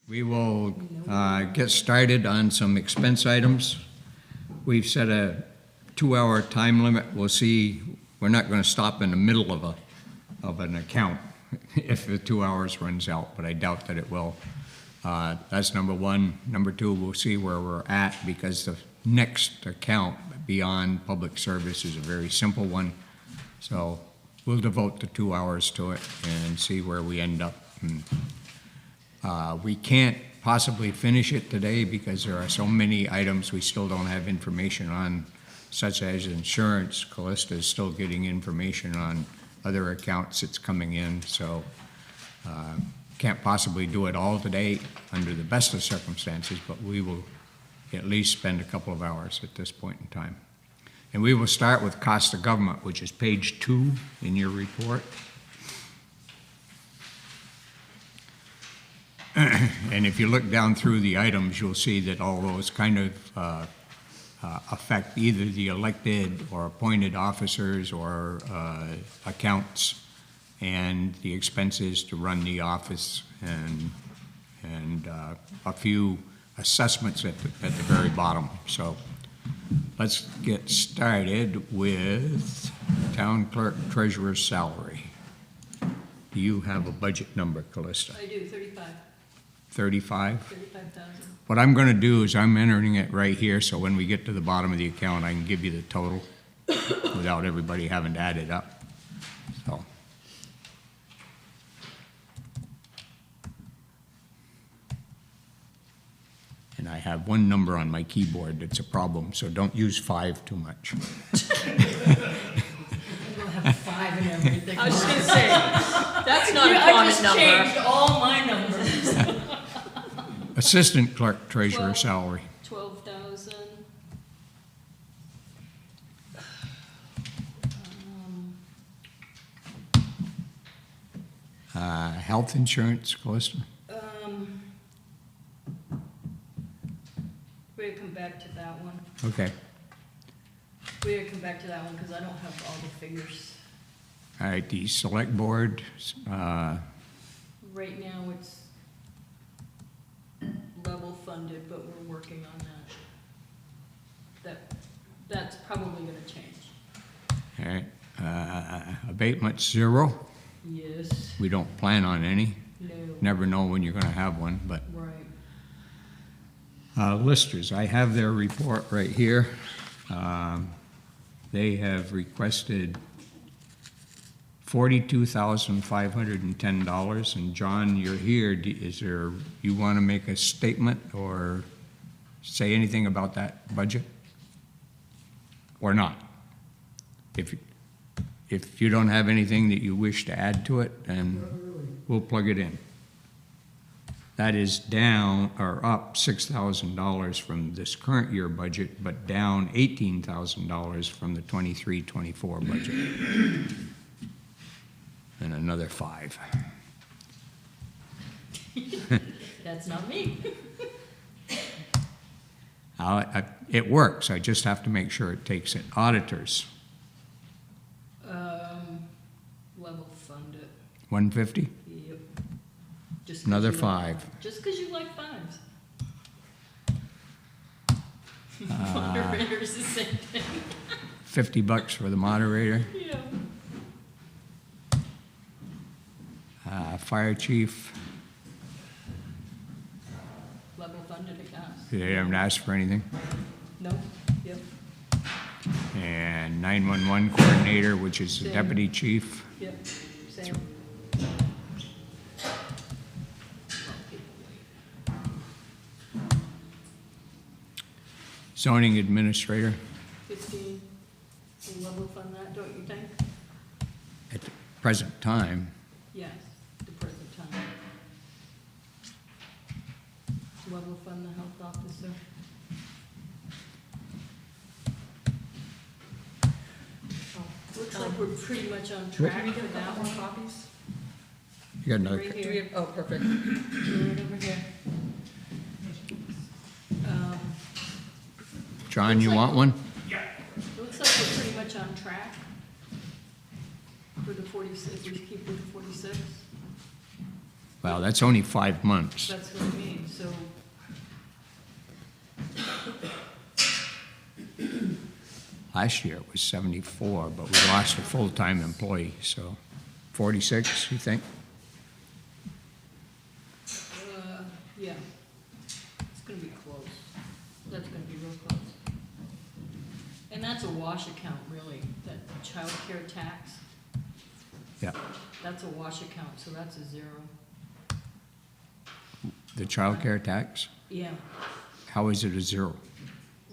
We will get started on some expense items. We've set a 2-hour time limit. We'll see. We're not going to stop in the middle of an account if the 2 hours runs out, but I doubt that it will. That's number one. Number two, we'll see where we're at, because the next account beyond public service is a very simple one. So we'll devote the 2 hours to it and see where we end up. We can't possibly finish it today because there are so many items we still don't have information on, such as insurance. Callista is still getting information on other accounts that's coming in, so can't possibly do it all today under the best of circumstances, but we will at least spend a couple of hours at this point in time. And we will start with cost of government, which is page 2 in your report. And if you look down through the items, you'll see that all those kind of affect either the elected or appointed officers or accounts, and the expenses to run the office, and a few assessments at the very bottom. So let's get started with town clerk treasurer's salary. Do you have a budget number, Callista? I do, 35. 35? 35,000. What I'm going to do is I'm entering it right here, so when we get to the bottom of the account, I can give you the total without everybody having to add it up. So. And I have one number on my keyboard that's a problem, so don't use 5 too much. We'll have 5 and everything. I was just going to say, that's not a common number. I just changed all my numbers. Assistant clerk treasurer salary. 12,000. Health insurance, Callista? We're gonna come back to that one. Okay. We're gonna come back to that one because I don't have all the figures. All right, the select board. Right now it's level funded, but we're working on that. That's probably gonna change. All right, abatement 0. Yes. We don't plan on any. No. Never know when you're going to have one, but. Right. Listers, I have their report right here. They have requested $42,510, and John, you're here. Is there, you want to make a statement or say anything about that budget? Or not? If you don't have anything that you wish to add to it, then we'll plug it in. That is down or up $6,000 from this current year budget, but down $18,000 from the 23-24 budget. And another 5. That's not me. It works. I just have to make sure it takes it. Auditors. Level fund it. 150. Yep. Just Another 5. Just because you like 5s. Moderator's the same thing. $50 for the moderator. Yeah. Fire chief. Level funded, I guess. They haven't asked for anything. No. Yep. And 911 coordinator, which is the Same. deputy chief. Yep. Same. Zoning administrator. 15. We'll level fund that, don't you think? At the present time, Yes, the present time. Level fund the health officer. Looks like we're pretty much on track for that one. Copies? you got another. Right Do we here. have, oh, perfect. Right over here. John, you Looks like- want one? Looks like we're pretty much on track for the 46, if we keep with the 46. Well, that's only 5 months. That's what I mean. Last year it was 74, but we lost a full-time employee, so 46, you think? Yeah. It's gonna be close. That's gonna be real close. And that's a wash account, really, that child care tax, Yeah. that's a wash account, so that's a 0. The child care tax, Yeah, how is it a 0?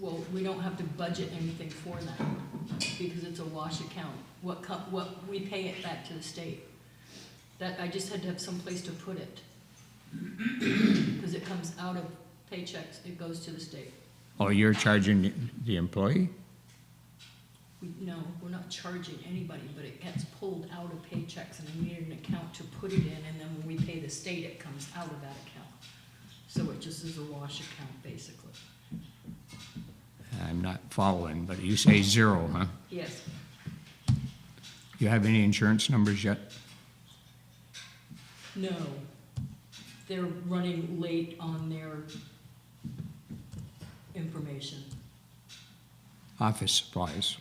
well, we don't have to budget anything for that, because it's a wash account. What, we pay it back to the state. That, I just had to have some place to put it. Because it comes out of paychecks, it goes to the state. Oh, you're charging the employee? No, we're not charging anybody, but it gets pulled out of paychecks, and we need an account to put it in, and then when we pay the state, it comes out of that account. So it just is a wash account, basically. I'm not following, but you say 0, huh? Yes. You have any insurance numbers yet? No. They're running late on their information. Office supplies.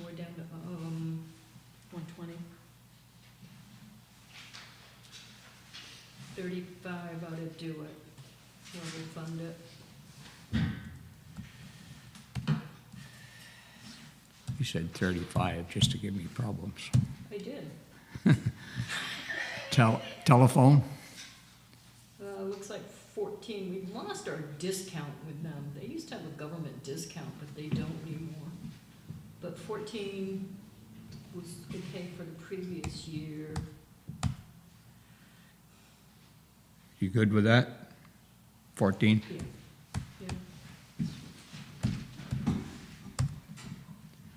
We're down to, 120. 35 ought to do it. We'll refund it. You said 35, just to give me problems. I did. Telephone? Looks like 14. We lost our discount with them. They used to have a government discount, but they don't anymore. But 14 was okay for the previous year. You good with that? 14? Yeah.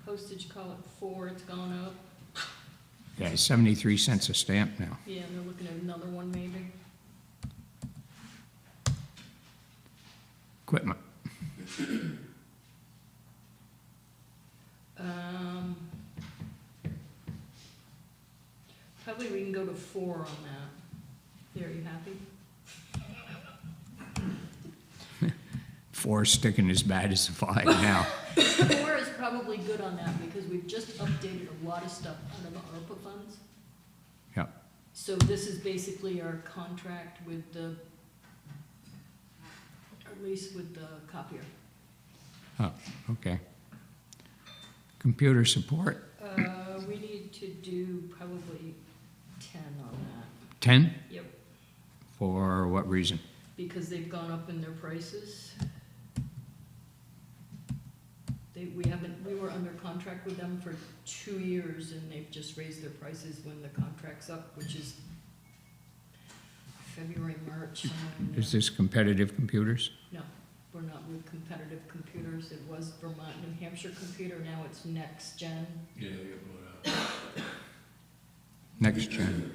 Postage, call it 4, it's gone up. Yeah, 73 cents a stamp now. Yeah, and they're looking at another one maybe. Equipment. Probably we can go to 4 on that. Are you happy? 4 sticking as bad as 5 now. 4 is probably good on that because we've just updated a lot of stuff out of the ARPA funds. Yeah. So this is basically our contract with the, or at least with the copier. Oh, okay. Computer support, We need to do probably 10 on that. 10? Yep, For what reason? because they've gone up in their prices. We were under contract with them for 2 years, and they've just raised their prices when the contract's up, which is February, March, somewhere in there. Is this competitive computers? No, we're not with competitive computers. It was Vermont, New Hampshire computer, now it's Next Gen. Yeah, they got bought out. Next gen.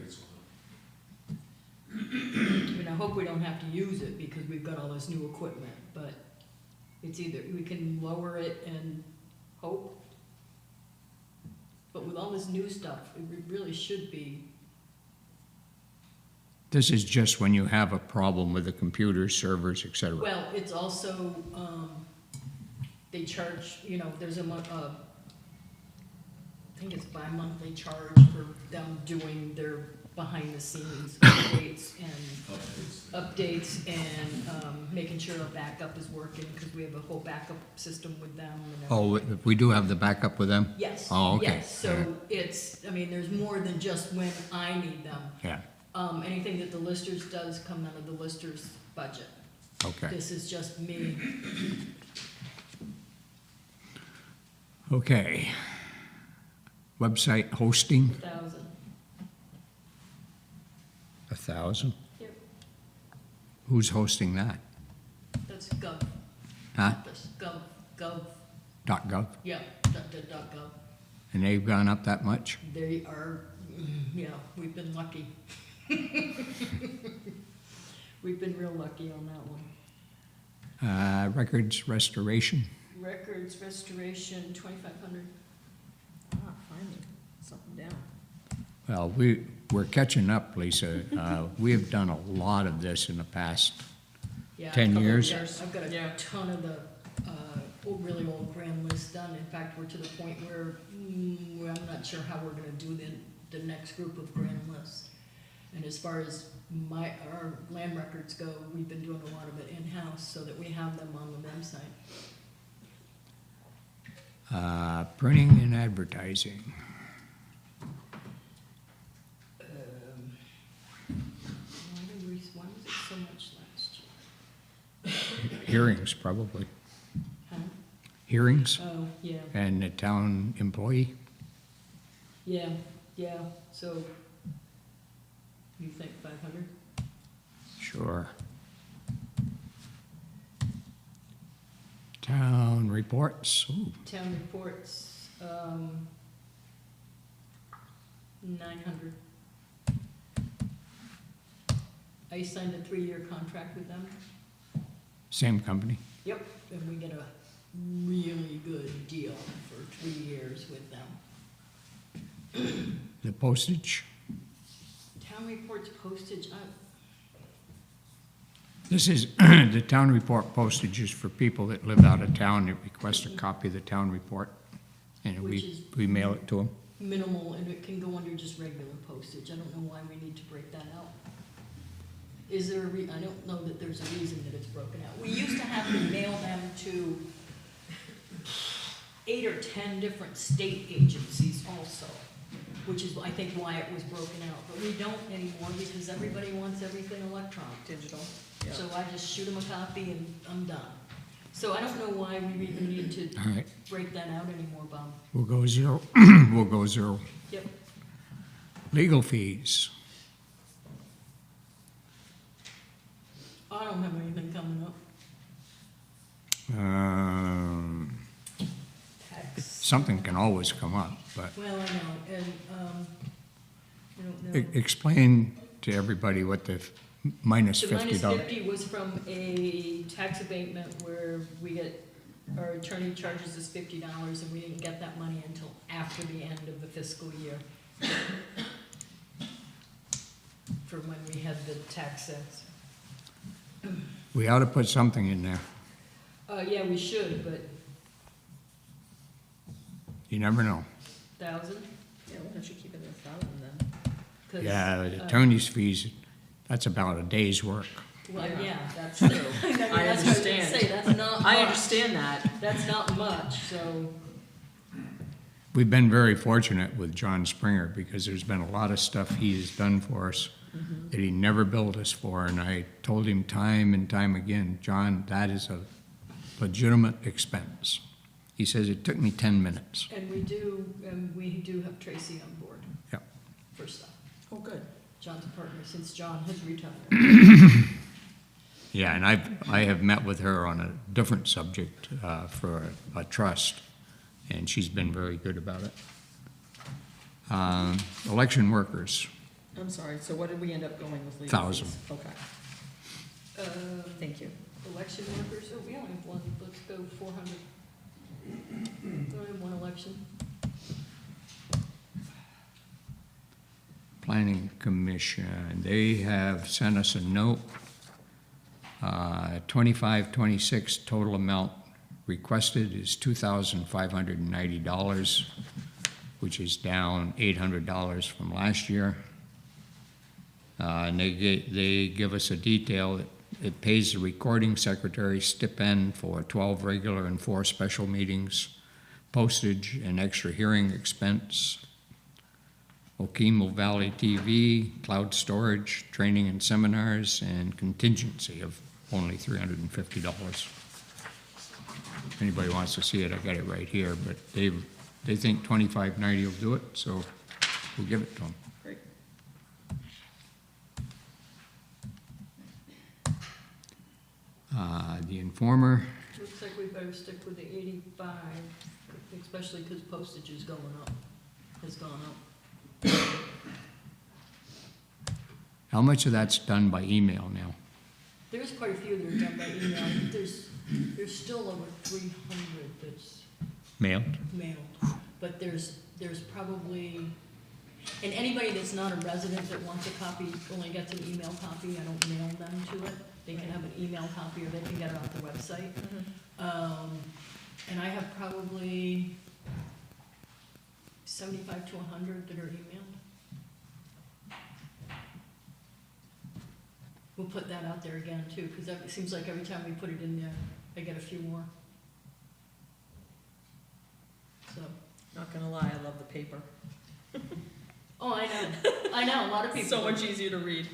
I mean, I hope we don't have to use it because we've got all this new equipment, but it's either, we can lower it and hope. But with all this new stuff, it really should be, This is just when you have a problem with the computers, servers, et cetera. well, it's also, they charge, there's I think it's bi-monthly charge for them doing their behind-the-scenes updates and making sure our backup is working, because we have a whole backup system with them. And Oh, we do have the backup with them? yes. Oh, okay. Yes, so it's, there's more than just when I need them. Yeah, Anything that the listers does come out of the listers budget. okay. This is just me. Okay. Website hosting, 1,000. 1,000. Yep, Who's hosting that? that's gov. Huh? That's gov. .gov? Yeah, .gov. And they've gone up that much? They are, yeah, we've been lucky. We've been real lucky on that one. Records restoration, Records restoration, 2,500. Finally, something down. well, we're catching up, Lisa. We have done a lot of this in the past Yeah, 10 a couple of years. I've got a Yeah. ton of the really old grand list done. In fact, we're to the point where, I'm not sure how we're gonna do the next group of grand lists. And as far as our land records go, we've been doing a lot of it in-house so that we have them on the website. Printing and advertising. Why was it so much last year? Hearings, probably. Huh? Hearings Oh, yeah, and a town employee. yeah, so, you think 500? Sure. Town reports. Ooh, Town reports, 900. I signed a 3-year contract with them. same company. Yep, and we get a really good deal for 3 years with them. The postage. Town reports postage, This is, the town report postage is for people that live out of town that request a copy of the town report. And Which is- we mail it to them. minimal, and it can go under just regular postage. I don't know why we need to break that out. Is there I don't know that there's a reason that it's broken out. We used to have to mail them to 8 or 10 different state agencies also, which is, I think, why it was broken out. But we don't anymore because everybody wants everything electronic. Digital, yeah. So I just shoot them a copy and I'm done. So I don't know why we even need to All right, break that out anymore, Bob. we'll go zero. We'll go zero. Yep. Legal fees. I don't have anything coming up. Tax. Something can always come up, but Well, I know, and, I don't know. explain to everybody what the minus The $50. minus 50 was from a tax abatement where our attorney charges us $50 and we didn't get that money until after the end of the fiscal year. For when we had the tax sets. We ought to put something in there. Yeah, we should, but You never know. 1,000? Yeah, why don't you keep it at 1,000 then? 'Cause, Yeah, the attorney's fees, that's about a day's work. Well, Yeah. yeah, that's true. I That's what I was gonna understand. say, that's not much. I understand that. That's not much, so, We've been very fortunate with John Springer because there's been a lot of stuff he has done for us that he never billed us for. And I told him time and time again, John, that is a legitimate expense. He says, it took me 10 minutes. and we do have Tracy on board Yep. for stuff. Oh, good. John's a partner since John has retired. Yeah, and I have met with her on a different subject for a trust, and she's been very good about it. Election workers, I'm sorry, so what did we end up going with legal fees? 1,000. Okay, thank you. Election workers, oh, we only have one, let's go 400. We only have one election. Planning Commission, they have sent us a note. 25-26 total amount requested is $2,590, which is down $800 from last year. And they give us a detail that it pays the recording secretary stipend for 12 regular and 4 special meetings, postage and extra hearing expense, Okemo Valley TV, cloud storage, training and seminars, and contingency of only $350. If anybody wants to see it, I got it right here, but they think $25.90 will do it, so we'll give it to them. Great. The Informer, Looks like we better stick with the 85, especially because postage is going up, has gone up. how much of that's done by email now? There's quite a few that are done by email. I think there's still over 300 that's Mailed? mailed. But there's probably, and anybody that's not a resident that wants a copy only gets an email copy. I don't mail them to it. They can have an email copy or they can get it off the website. And I have probably 75 to 100 that are emailed. We'll put that out there again too, because it seems like every time we put it in there, I get a few more. So, Not gonna lie, I love the paper. oh, I know, a lot of people. So much easier to read.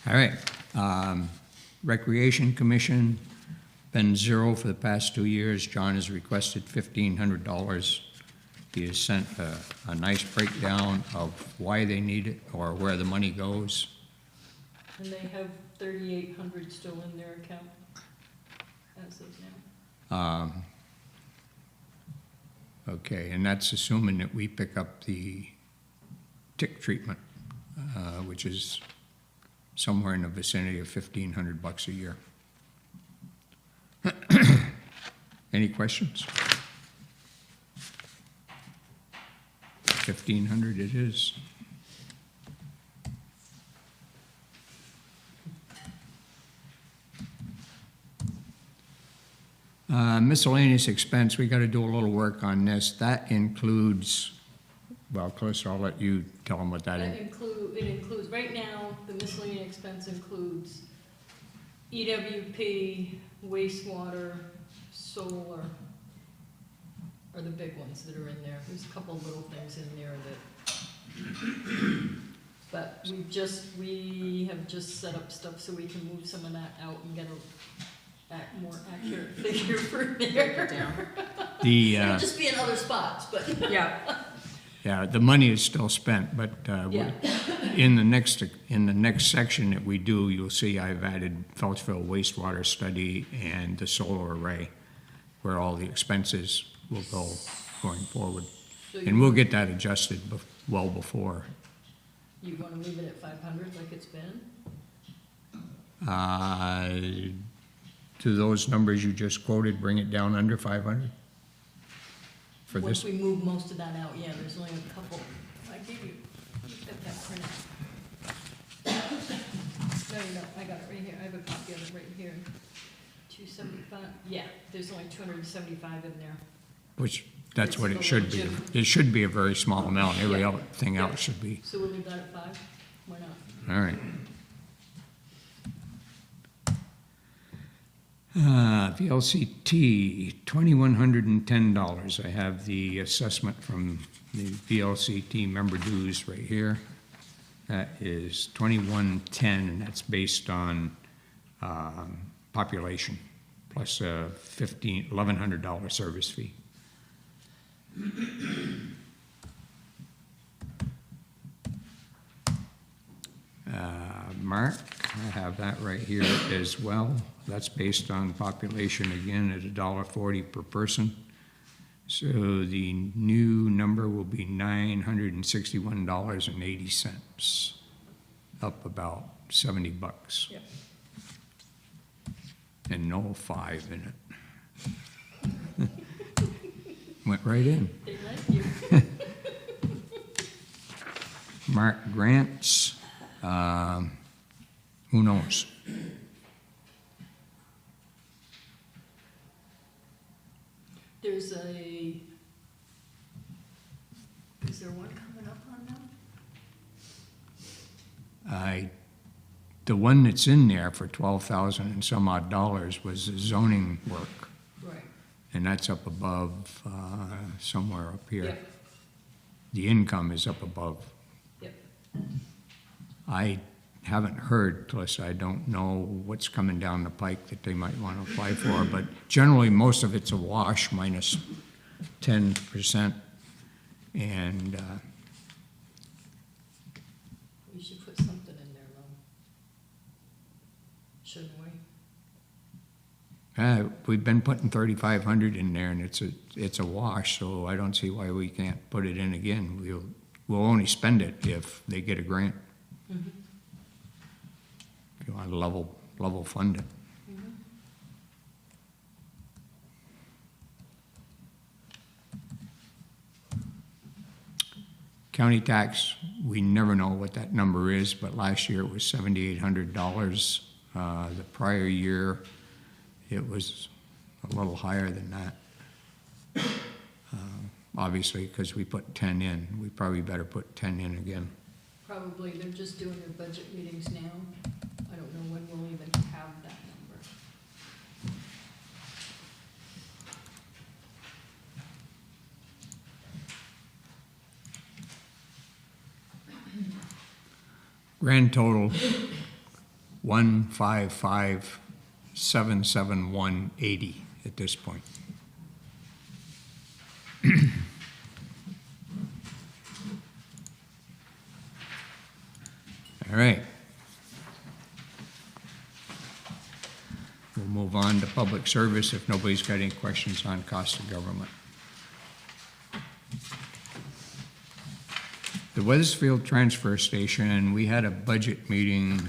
All right. Recreation Commission, been zero for the past 2 years. John has requested $1,500. He has sent a nice breakdown of why they need it or where the money goes. And they have 3,800 still in their account as of now. Okay, and that's assuming that we pick up the tick treatment, which is somewhere in the vicinity of $1,500 a year. Any questions? 1,500 it is. Miscellaneous expense, we got to do a little work on this. That includes, well, Clarissa, I'll let you tell them what that is. It includes, right now, the miscellaneous expense includes EWP, wastewater, solar, are the big ones that are in there. There's a couple of little things in there that, but we have just set up stuff so we can move some of that out and get a more accurate figure for Break it there. down. It'll just be in other spots, but. Yeah, Yeah, the money is still spent, but Yeah. in the next section that we do, you'll see I've added Phelpsville wastewater study and the solar array, where all the expenses will go going forward. So And we'll get that adjusted well before. You wanna leave it at 500 like it's been? To those numbers you just quoted, bring it down under 500? For Once this, we move most of that out, yeah, there's only a couple. I gave you, get that print out. No, you don't, I got it right here, I have a copy of it right here. 275, yeah, there's only 275 in there. which, that's what it should be. It should be a very small amount. Yeah. Everything Yeah. else should be. So we'll leave that at 5? Why not? All right. VLCT, $2,110. I have the assessment from the VLCT member dues right here. That is $2,110, and that's based on population, plus a $1,100 service fee. Mark, I have that right here as well. That's based on population, again, at $1.40 per person. So the new number will be $961.80, up about $70, yep. and no 5 in it. Went right in. They like you. Mark grants, who knows? Is there one coming up on them? The one that's in there for 12,000 and some odd dollars was the zoning work, Right. and that's up above, somewhere up here. Yep, The income is up above. yep. I haven't heard, plus I don't know what's coming down the pike that they might want to apply for, but generally, most of it's a wash, minus 10%, and We should put something in there, though. Shouldn't we? we've been putting 3,500 in there, and it's a wash, so I don't see why we can't put it in again. We'll only spend it if they get a grant. Mhm. If you want to level fund it. Mhm. County tax, we never know what that number is, but last year it was $7,800. The prior year, it was a little higher than that. Obviously, because we put 10 in. We probably better put 10 in again. Probably, they're just doing their budget meetings now. I don't know when we'll even have that number. Grand total, 155,771.80 at this point. All right. We'll move on to public service if nobody's got any questions on cost of government. The Weathersfield Transfer Station, we had a budget meeting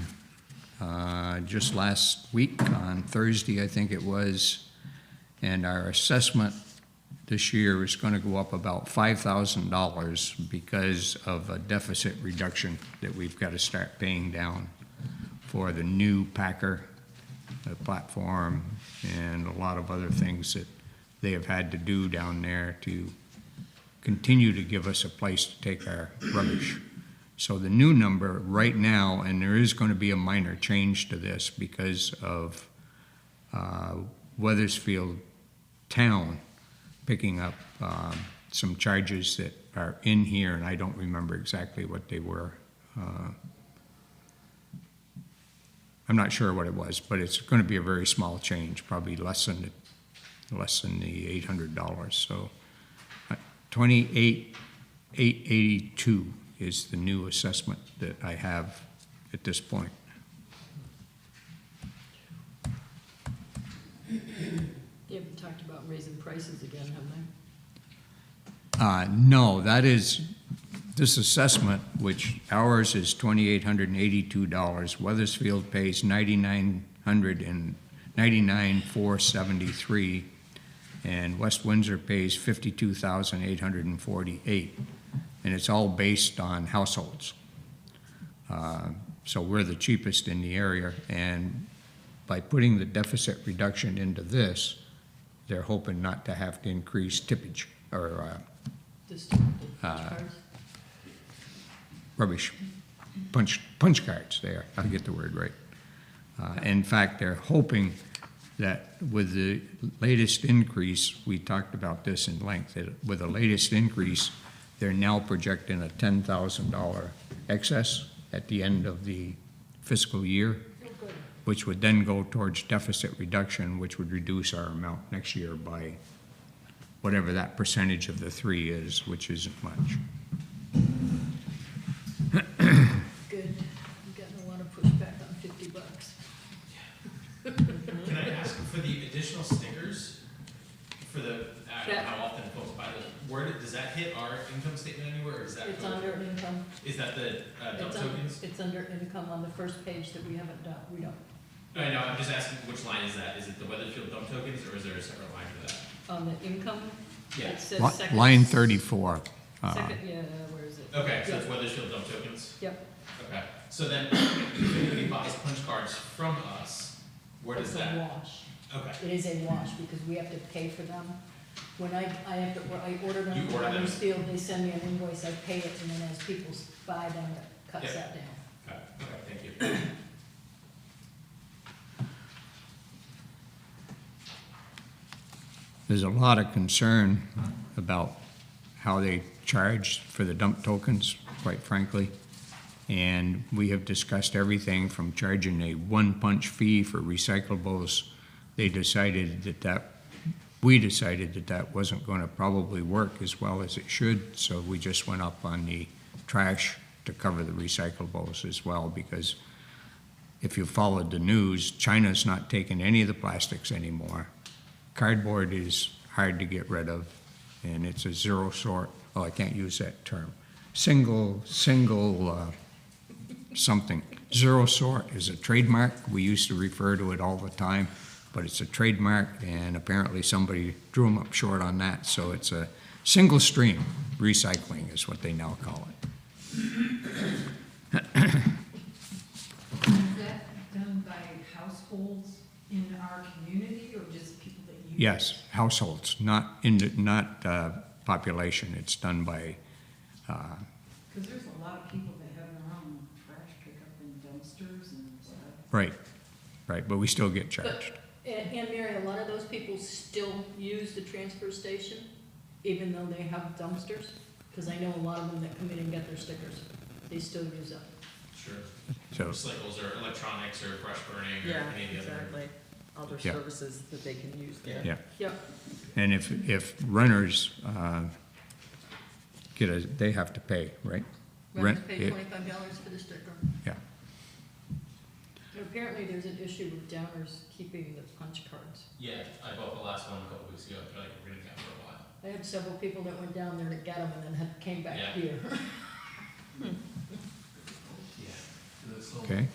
just last week on Thursday, I think it was, and our assessment this year is going to go up about $5,000 because of a deficit reduction that we've got to start paying down for the new Packer, the platform, and a lot of other things that they have had to do down there to continue to give us a place to take our rubbish. So the new number right now, and there is going to be a minor change to this because of Weathersfield Town picking up some charges that are in here, and I don't remember exactly what they were. I'm not sure what it was, but it's going to be a very small change, probably less than the $800. So 28,882 is the new assessment that I have at this point. They haven't talked about raising prices again, have they? No, that is this assessment, which ours is $2,882. Weathersfield pays $9,999,473, and West Windsor pays $52,848, and it's all based on households. So we're the cheapest in the area, and by putting the deficit reduction into this, they're hoping not to have to increase tippage or Cards? rubbish punch cards there. I'll get the word right. In fact, they're hoping that with the latest increase, we talked about this in length, that with the latest increase, they're now projecting a $10,000 excess at the end of the fiscal year, which would then go towards deficit reduction, which would reduce our amount next year by whatever that percentage of the 3 is, which isn't much. Good. I'm getting a lot of pushback on $50. Can I ask for the additional stickers for the, I don't know how often folks buy those, does that hit our income statement anywhere, or is that? It's under income. Is that the dump tokens? It's under income on the first page that we haven't done, we don't. No, I know, I'm just asking which line is that? Is it the Weatherfield dump tokens, or is there a separate line for that? On the income, Yeah. it says second. Line 34. Second, yeah, where is it? Okay, so Yep. it's Weathersfield dump tokens? Yep. Okay, so then if anybody buys punch cards from us, where does It's a that? wash. Okay, It is a wash because we have to pay for them. When I order them You from order them. Weathersfield, they send me an invoice, I pay it, and then as people buy them, it cuts Yep. that down. okay, thank you. There's a lot of concern about how they charge for the dump tokens, quite frankly. And we have discussed everything from charging a one-punch fee for recyclables. We decided that wasn't going to probably work as well as it should, so we just went up on the trash to cover the recyclables as well, because if you followed the news, China's not taking any of the plastics anymore. Cardboard is hard to get rid of, and it's a zero sort, oh, I can't use that term. Single something. Zero sort is a trademark. We used to refer to it all the time, but it's a trademark, and apparently somebody drew them up short on that, so it's a single stream recycling is what they now call it. Is that done by our community or just people that use? Yes, households, not population. It's done by, Because there's a lot of people that have their own trash pickup and dumpsters and stuff. right, but we still get charged. And Mary, a lot of those people still use the transfer station, even though they have dumpsters? Because I know a lot of them that come in and get their stickers, they still use them. Sure. So, Recycles or electronics or fresh burning or Yeah, any of the other. exactly. Other Yeah. services that they can use there. yeah. Yep, And if renters they have to pay, right? renters pay yeah, $25 for the sticker. Yeah, And apparently there's an issue with Downers keeping the punch cards. Yeah, I bought the last one a couple weeks ago. They're like, we're gonna get for a while. I had several people that went down there to get them and then came back Yeah. here. Yeah. That's all. okay.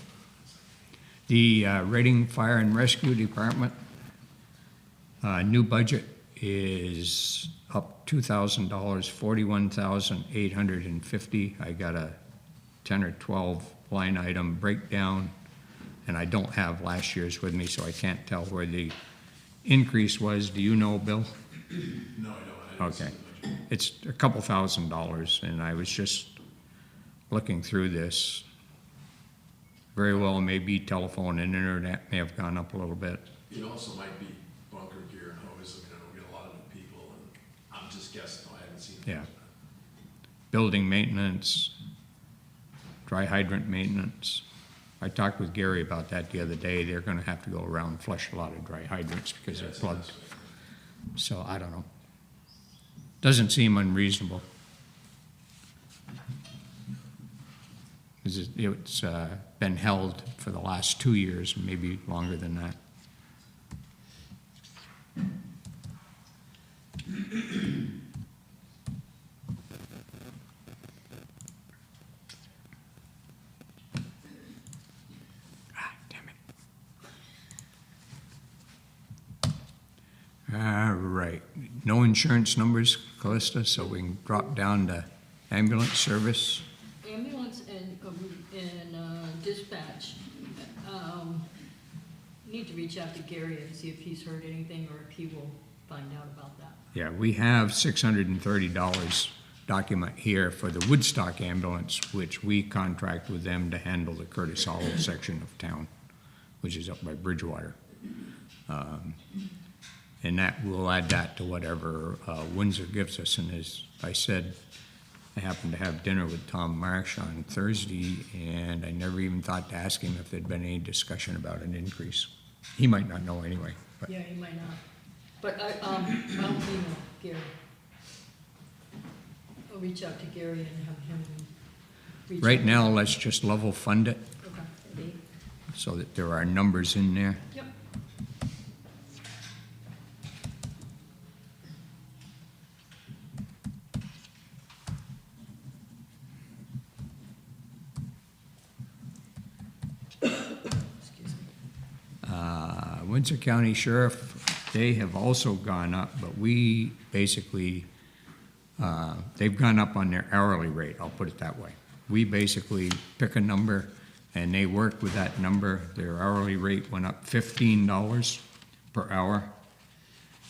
The Reading Fire and Rescue Department, new budget is up $2,000, $41,850. I got a 10 or 12 line item breakdown, and I don't have last year's with me, so I can't tell where the increase was. Do you know, Bill? No, I don't. Okay. It's a couple $1,000s, and I was just looking through this. Very well, maybe telephone and internet may have gone up a little bit. It also might be bunker gear and hose. I mean, I don't get a lot of new people, and I'm just guessing. I haven't seen. Yeah. those. Building maintenance, dry hydrant maintenance. I talked with Gary about that the other day. They're gonna have to go around and flush a lot of dry hydrants because Yeah, they're it's plugged. nice. So I don't know. Doesn't seem unreasonable. It's been held for the last 2 years, maybe longer than that. Damn it. All right, no insurance numbers, Callista, so we can drop down to ambulance service. Ambulance and dispatch, need to reach out to Gary and see if he's heard anything or if he will find out about that. Yeah, we have $630 document here for the Woodstock ambulance, which we contract with them to handle the Curtis Hollow section of town, which is up by Bridgewater. And that, we'll add that to whatever Windsor gives us. And as I said, I happened to have dinner with Tom Marsh on Thursday, and I never even thought to ask him if there'd been any discussion about an increase. He might not know anyway, but Yeah, he might not. But I'll email Gary. I'll reach out to Gary and have him reach out. right now, let's just level fund it Okay. so that there are numbers in there. Yep. Excuse me. Windsor County Sheriff, they have also gone up, but we basically, they've gone up on their hourly rate, I'll put it that way. We basically pick a number and they work with that number. Their hourly rate went up $15 per hour.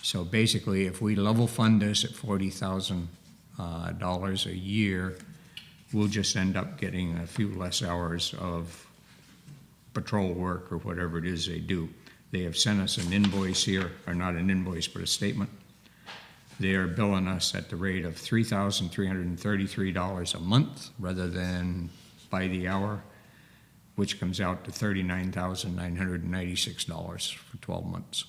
So basically, if we level fund this at $40,000 a year, we'll just end up getting a few less hours of patrol work or whatever it is they do. They have sent us an invoice here, or not an invoice, but a statement. They are billing us at the rate of $3,333 a month rather than by the hour, which comes out to $39,996 for 12 months.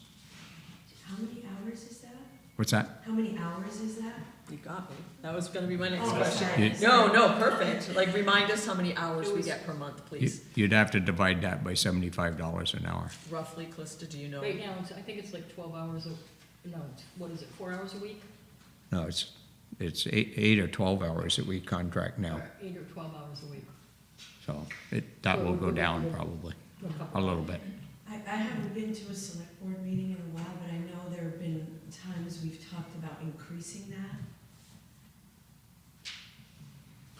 How many hours is that? What's that? How many hours is that? You got me. That was gonna be my next Oh, question. sorry. No, perfect. Like, remind us how many hours It we was- get per month, please. You'd have to divide that by $75 an hour. Roughly, Calista, do you know? Right now, I think it's like 12 hours, what is it, 4 hours a week? No, it's eight or 12 hours that we contract now, 8 or 12 hours a week. so that will go down probably a little bit. I haven't been to a select board meeting in a while, but I know there have been times we've talked about increasing that.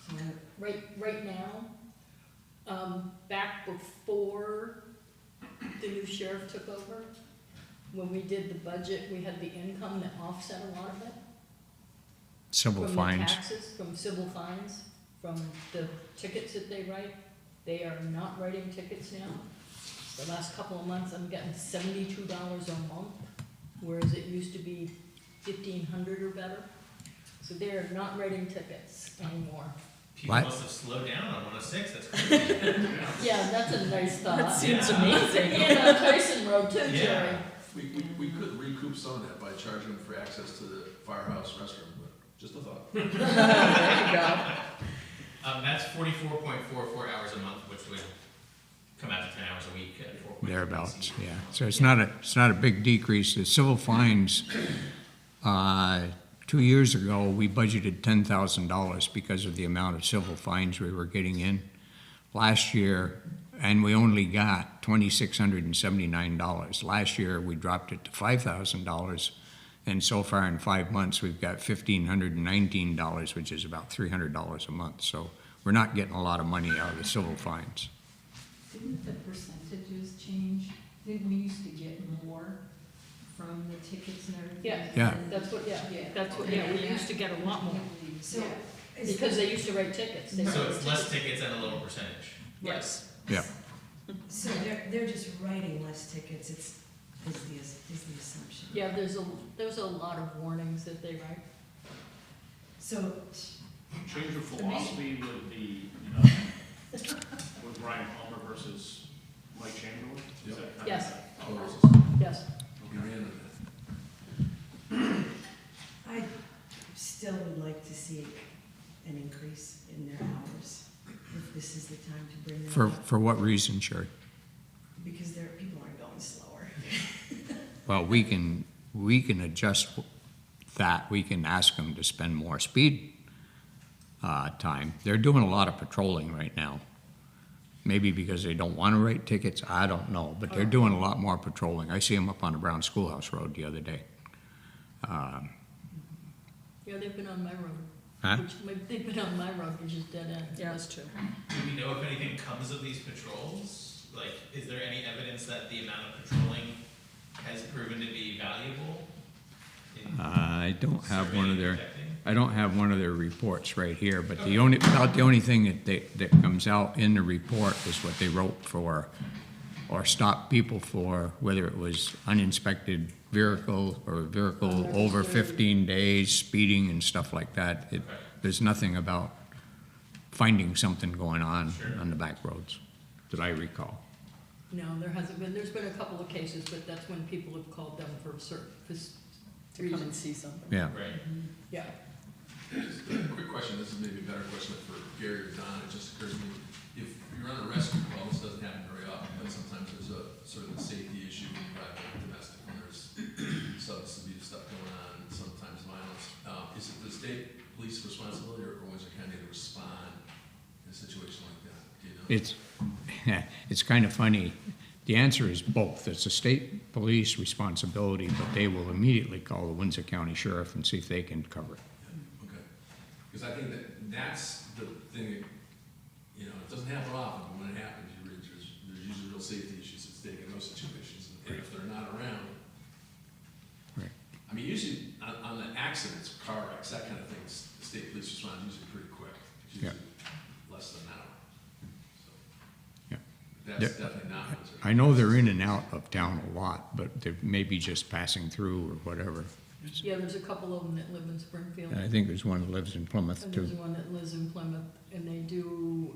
So Right now, back before the new sheriff took over, when we did the budget, we had the income that offset a lot of it. Civil From the fines. taxes, from civil fines, from the tickets that they write. They are not writing tickets now. The last couple of months, I'm getting $72 a month, whereas it used to be 1,500 or better. So they are not writing tickets anymore. People What? must have slowed down on 106, that's crazy. Yeah, that's a nice thought. That seems Yeah. amazing. And on Tyson Road too, Yeah. Jerry. We could recoup some of that by charging them for access to the firehouse restroom, but just a thought. There you go. That's 44.44 hours a month, which would come out to 10 hours a week at 4.3. Thereabouts, yeah. So it's not a big decrease. The civil fines, 2 years ago, we budgeted $10,000 because of the amount of civil fines we were getting in. Last year, and we only got $2,679. Last year, we dropped it to $5,000. And so far in 5 months, we've got $1,519, which is about $300 a month. So we're not getting a lot of money out of the civil fines. Didn't the percentages change? Didn't we used to get more from the tickets and everything? Yeah. Yeah. That's what, yeah, we used to get a lot more, So, is because they used to write tickets. They So wrote it's less tickets and a lower percentage. Yes. Yeah. So they're just writing less tickets, is the assumption. Yeah, there's a lot of warnings that they write. So, Change of philosophy would be, with Ryan Palmer versus Mike Chamberlain? Is that kind of- Yes. Oh, Yes. we ran into that. I still would like to see an increase in their hours, if this is the time to bring them up, For what reason, Sherry? because people aren't going slower. Well, we can adjust that. We can ask them to spend more speed time. They're doing a lot of patrolling right now. Maybe because they don't want to write tickets, I don't know, but they're doing a lot more patrolling. I see them up on the Brown Schoolhouse Road the other day. Yeah, they've been on my road. Huh? They've been on my road, which is dead end. Yeah, that's true. Do we know if anything comes of these patrols? Like, is there any evidence that the amount of patrolling has proven to be valuable? In I don't have one of surveying their, and detecting? I don't have one of their reports right here, but the only thing that comes out in the report is what they wrote for, or stopped people for, whether it was uninspected vehicle or vehicle over 15 days, speeding and stuff like that. Okay. There's nothing about finding something going on Sure. on the back roads that I recall. No, there hasn't been, there's been a couple of cases, but that's when people have called them for certain To come and reasons. see something. Yeah. Right. Yeah. Just a quick question, this is maybe a better question for Gary or Don, it just occurs to me, if you're on a rescue call, this doesn't happen very often, but sometimes there's a sort of a safety issue in private domestic when there's substance abuse stuff going on, and sometimes violence. Is it the state police responsibility or Windsor County to respond in a situation like that? Do you know? It's kind of funny. The answer is both. It's a state police responsibility, but they will immediately call the Windsor County Sheriff and see if they can cover it. Yeah, okay. Because I think that's the thing, that, it doesn't happen often, but when it happens, there's usually real safety issues at stake in those situations. And if they're not around, Right. I mean, usually on the accidents, car wrecks, that kind of thing, the state police respond usually pretty quick. It's usually less than an hour. So Yeah. that's Yeah. definitely not. Windsor. I know they're in and out of town a lot, but they're maybe just passing through or whatever. Yeah, there's a couple of them that live in Springfield. And I think there's one that lives in Plymouth And too. there's one that lives in Plymouth, and they do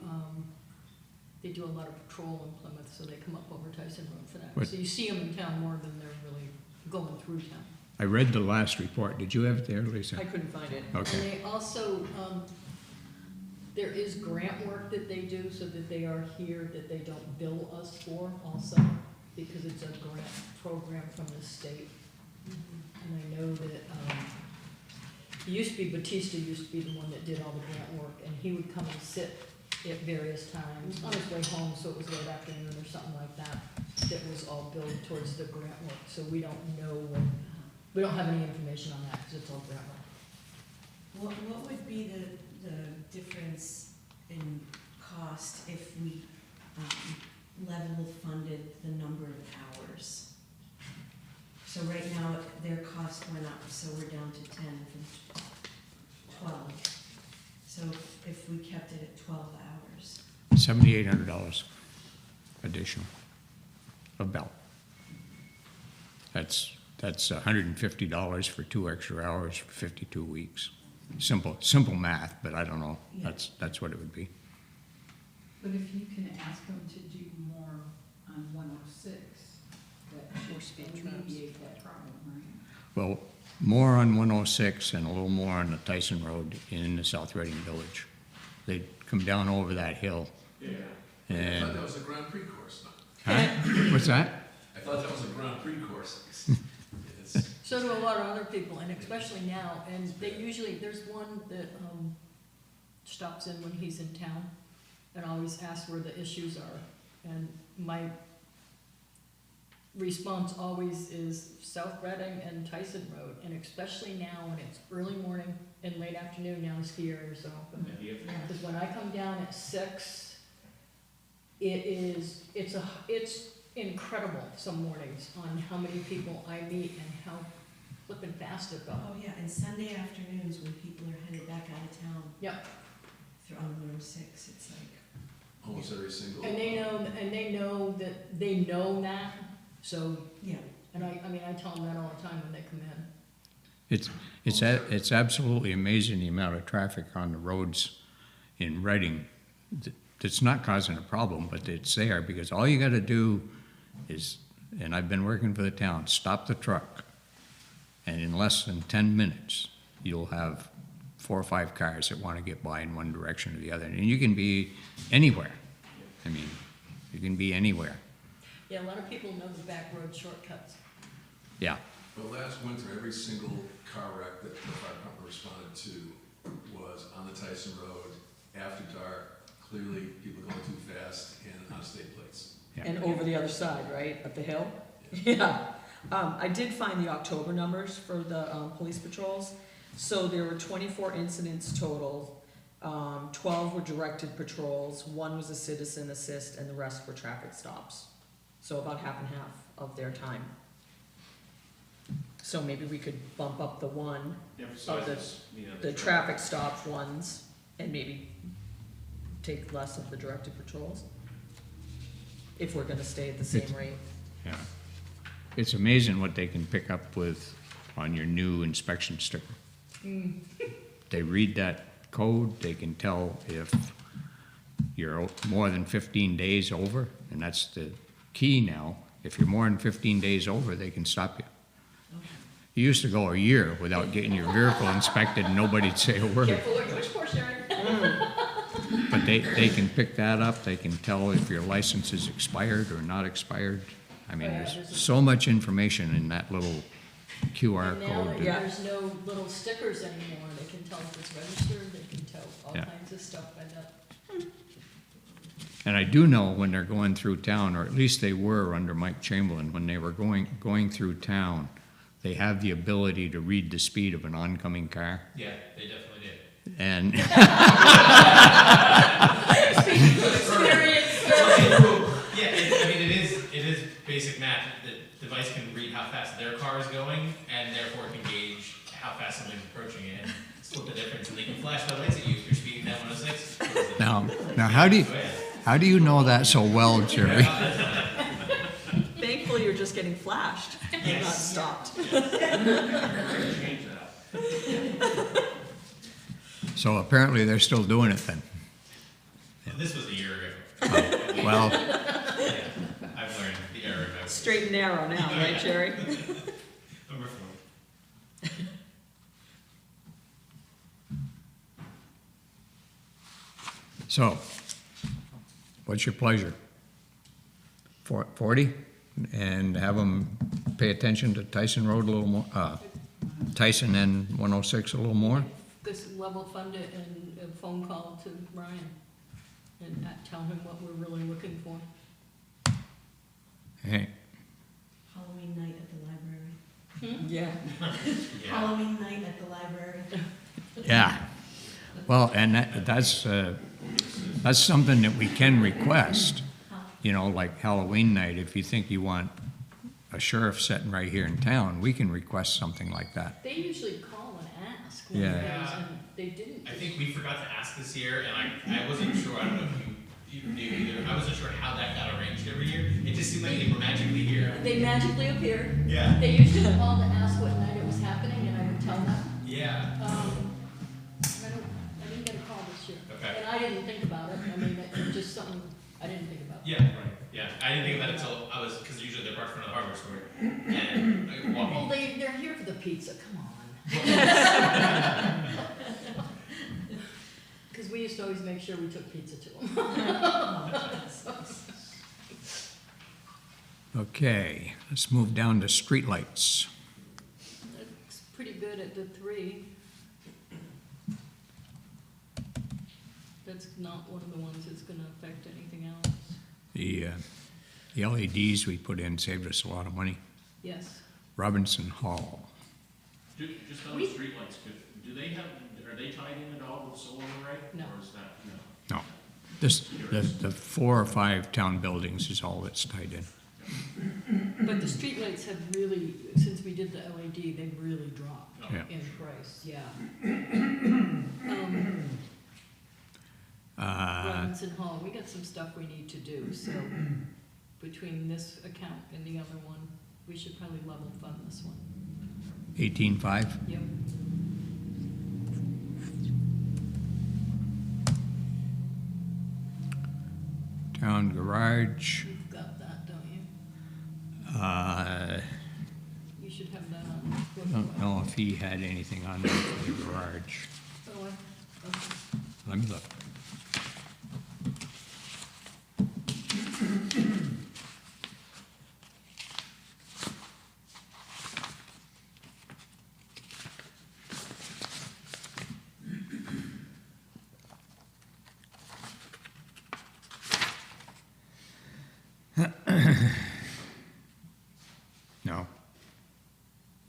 a lot of patrol in Plymouth, so they come up over Tyson Road for that. But- So you see them in town more than they're really going through town. I read the last report. Did you have it there, Lisa? I couldn't find it. And Okay. they also, there is grant work that they do so that they are here, that they don't bill us for also, because it's a grant program from the state. And I know that, Batista used to be the one that did all the grant work, and he would come and sit at various times on his way home, so it was late afternoon or something like that, that was all billed towards the grant work. So we don't know, we don't have any information on that, because it's all grant work. What would be the difference in cost if we level funded the number of hours? So right now, their cost went up, so we're down to 10 from 12. So if we kept it at 12 hours, $7,800 additional of belt. That's $150 for 2 extra hours for 52 weeks. Simple math, but I don't know. Yeah. That's what it would be. But if you can ask them to do more on 106, that More speed traps. alleviate that problem, right? Well, more on 106 and a little more on the Tyson Road in the South Reading Village. They'd come down over that hill. Yeah. I thought And, that was a Grand Prix course. huh? What's that? I thought that was a Grand Prix course. It's- So do a lot of other people, and especially now, and they usually, there's one that, stops in when he's in town and always asks where the issues are. And my response always is South Reading and Tyson Road, and especially now when it's early morning and late afternoon, now the ski areas are open. Yeah. Because when I come down at 6, it's incredible some mornings on how many people I meet and how flippin' fast it goes. oh yeah, and Sunday afternoons when people are headed back out of town. Yep. Through on 106, it's like, Almost every single. And they know that, so, yeah. and I mean, I tell them that all the time when they come in. It's absolutely amazing the amount of traffic on the roads in Reading. That's not causing a problem, but it's there because all you gotta do is, and I've been working for the town, stop the truck. And in less than 10 minutes, you'll have 4 or 5 cars that wanna get by in one direction or the other. And you can be anywhere. I mean, you can be anywhere. Yeah, a lot of people know the back road shortcuts. Yeah. But last winter, every single car wreck that the fire department responded to was on the Tyson Road, after dark, clearly people going too fast and on state plates. Yeah. And over the other side, right, up the hill? Yeah. I did find the October numbers for the police patrols. So there were 24 incidents total. 12 were directed patrols, 1 was a citizen assist, and the rest were traffic stops. So about half and half of their time. So maybe we could bump up the one, Emphasize, the traffic stop ones, and maybe take less of the directed patrols, if we're gonna stay at the same rate. Yeah. It's amazing what they can pick up with on your new inspection sticker. They read that code, they can tell if you're more than 15 days over, and that's the key now. If you're more than 15 days over, they can stop you. You used to go a year without getting your vehicle inspected and nobody'd say a word. Careful what you wish for, Sharon. But they can pick that up, they can tell if your license is expired or not expired. I mean, Oh, yeah, there's there's a- so much information in that little QR And now code. that- Yeah. there's no little stickers anymore. They can tell if it's registered, they can tell all Yeah. kinds of stuff by that. And I do know when they're going through town, or at least they were under Mike Chamberlain, when they were going through town, they have the ability to read the speed of an oncoming car. Yeah, they definitely did. And Experience. Yeah, it is basic math. The device can read how fast their car is going, and therefore it can gauge how fast somebody's approaching it, and split the difference, and they can flash the lights at you if you're speeding down 106. now how do you know that so well, Jerry? Thankfully, you're just getting flashed and not stopped. Change that. So apparently they're still doing it then. This was a year ago. Well, Yeah, I've learned the error of everything. Straight and narrow now, right, Jerry? I'm reformed. so, what's your pleasure? 40? And have them pay attention to Tyson Road a little more, Tyson and 106 a little more? Just level fund it and a phone call to Ryan and tell him what we're really looking for. Hey, Halloween night at the library. Yeah. Yeah. Halloween night at the library. yeah. Well, and that's something that we can request, you know, like Halloween night, if you think you want a sheriff sitting right here in town, we can request something like that. They usually call and ask when Yeah. there's, and they didn't. I think we forgot to ask this year, and I wasn't sure, I don't know if you knew either, I wasn't sure how that got arranged every year. It just seemed like they were magically here. They magically appear. Yeah. They usually call to ask what night it was happening, and I would tell them. Yeah. I didn't get a call this year. Okay. And I didn't think about it, I mean, it was just something I didn't think about. Yeah, right. Yeah, I didn't think about it until I was, because usually they're parked in front of the hardware store, and like Well, walking. they're here for the pizza, come on. Because we used to always make sure we took pizza to them. Okay, let's move down to streetlights. That's pretty good at the 3. That's not one of the ones that's gonna affect anything else. The LEDs we put in saved us a lot of money. Yes. Robinson Hall. Just on the streetlights, do they have, are they tied in at all with solar array? No. Or is that, no? No, the 4 or 5 town buildings is all that's tied in. But the streetlights have really, since we did the LED, they've really dropped Yeah. in price, yeah. Robinson Hall, we got some stuff we need to do, so between this account and the other one, we should probably level fund this one. 18.5. Yep. Town garage. You've got that, don't you? I You should have that on. don't know if he had anything on there for the garage. Oh, okay. Let me look. No.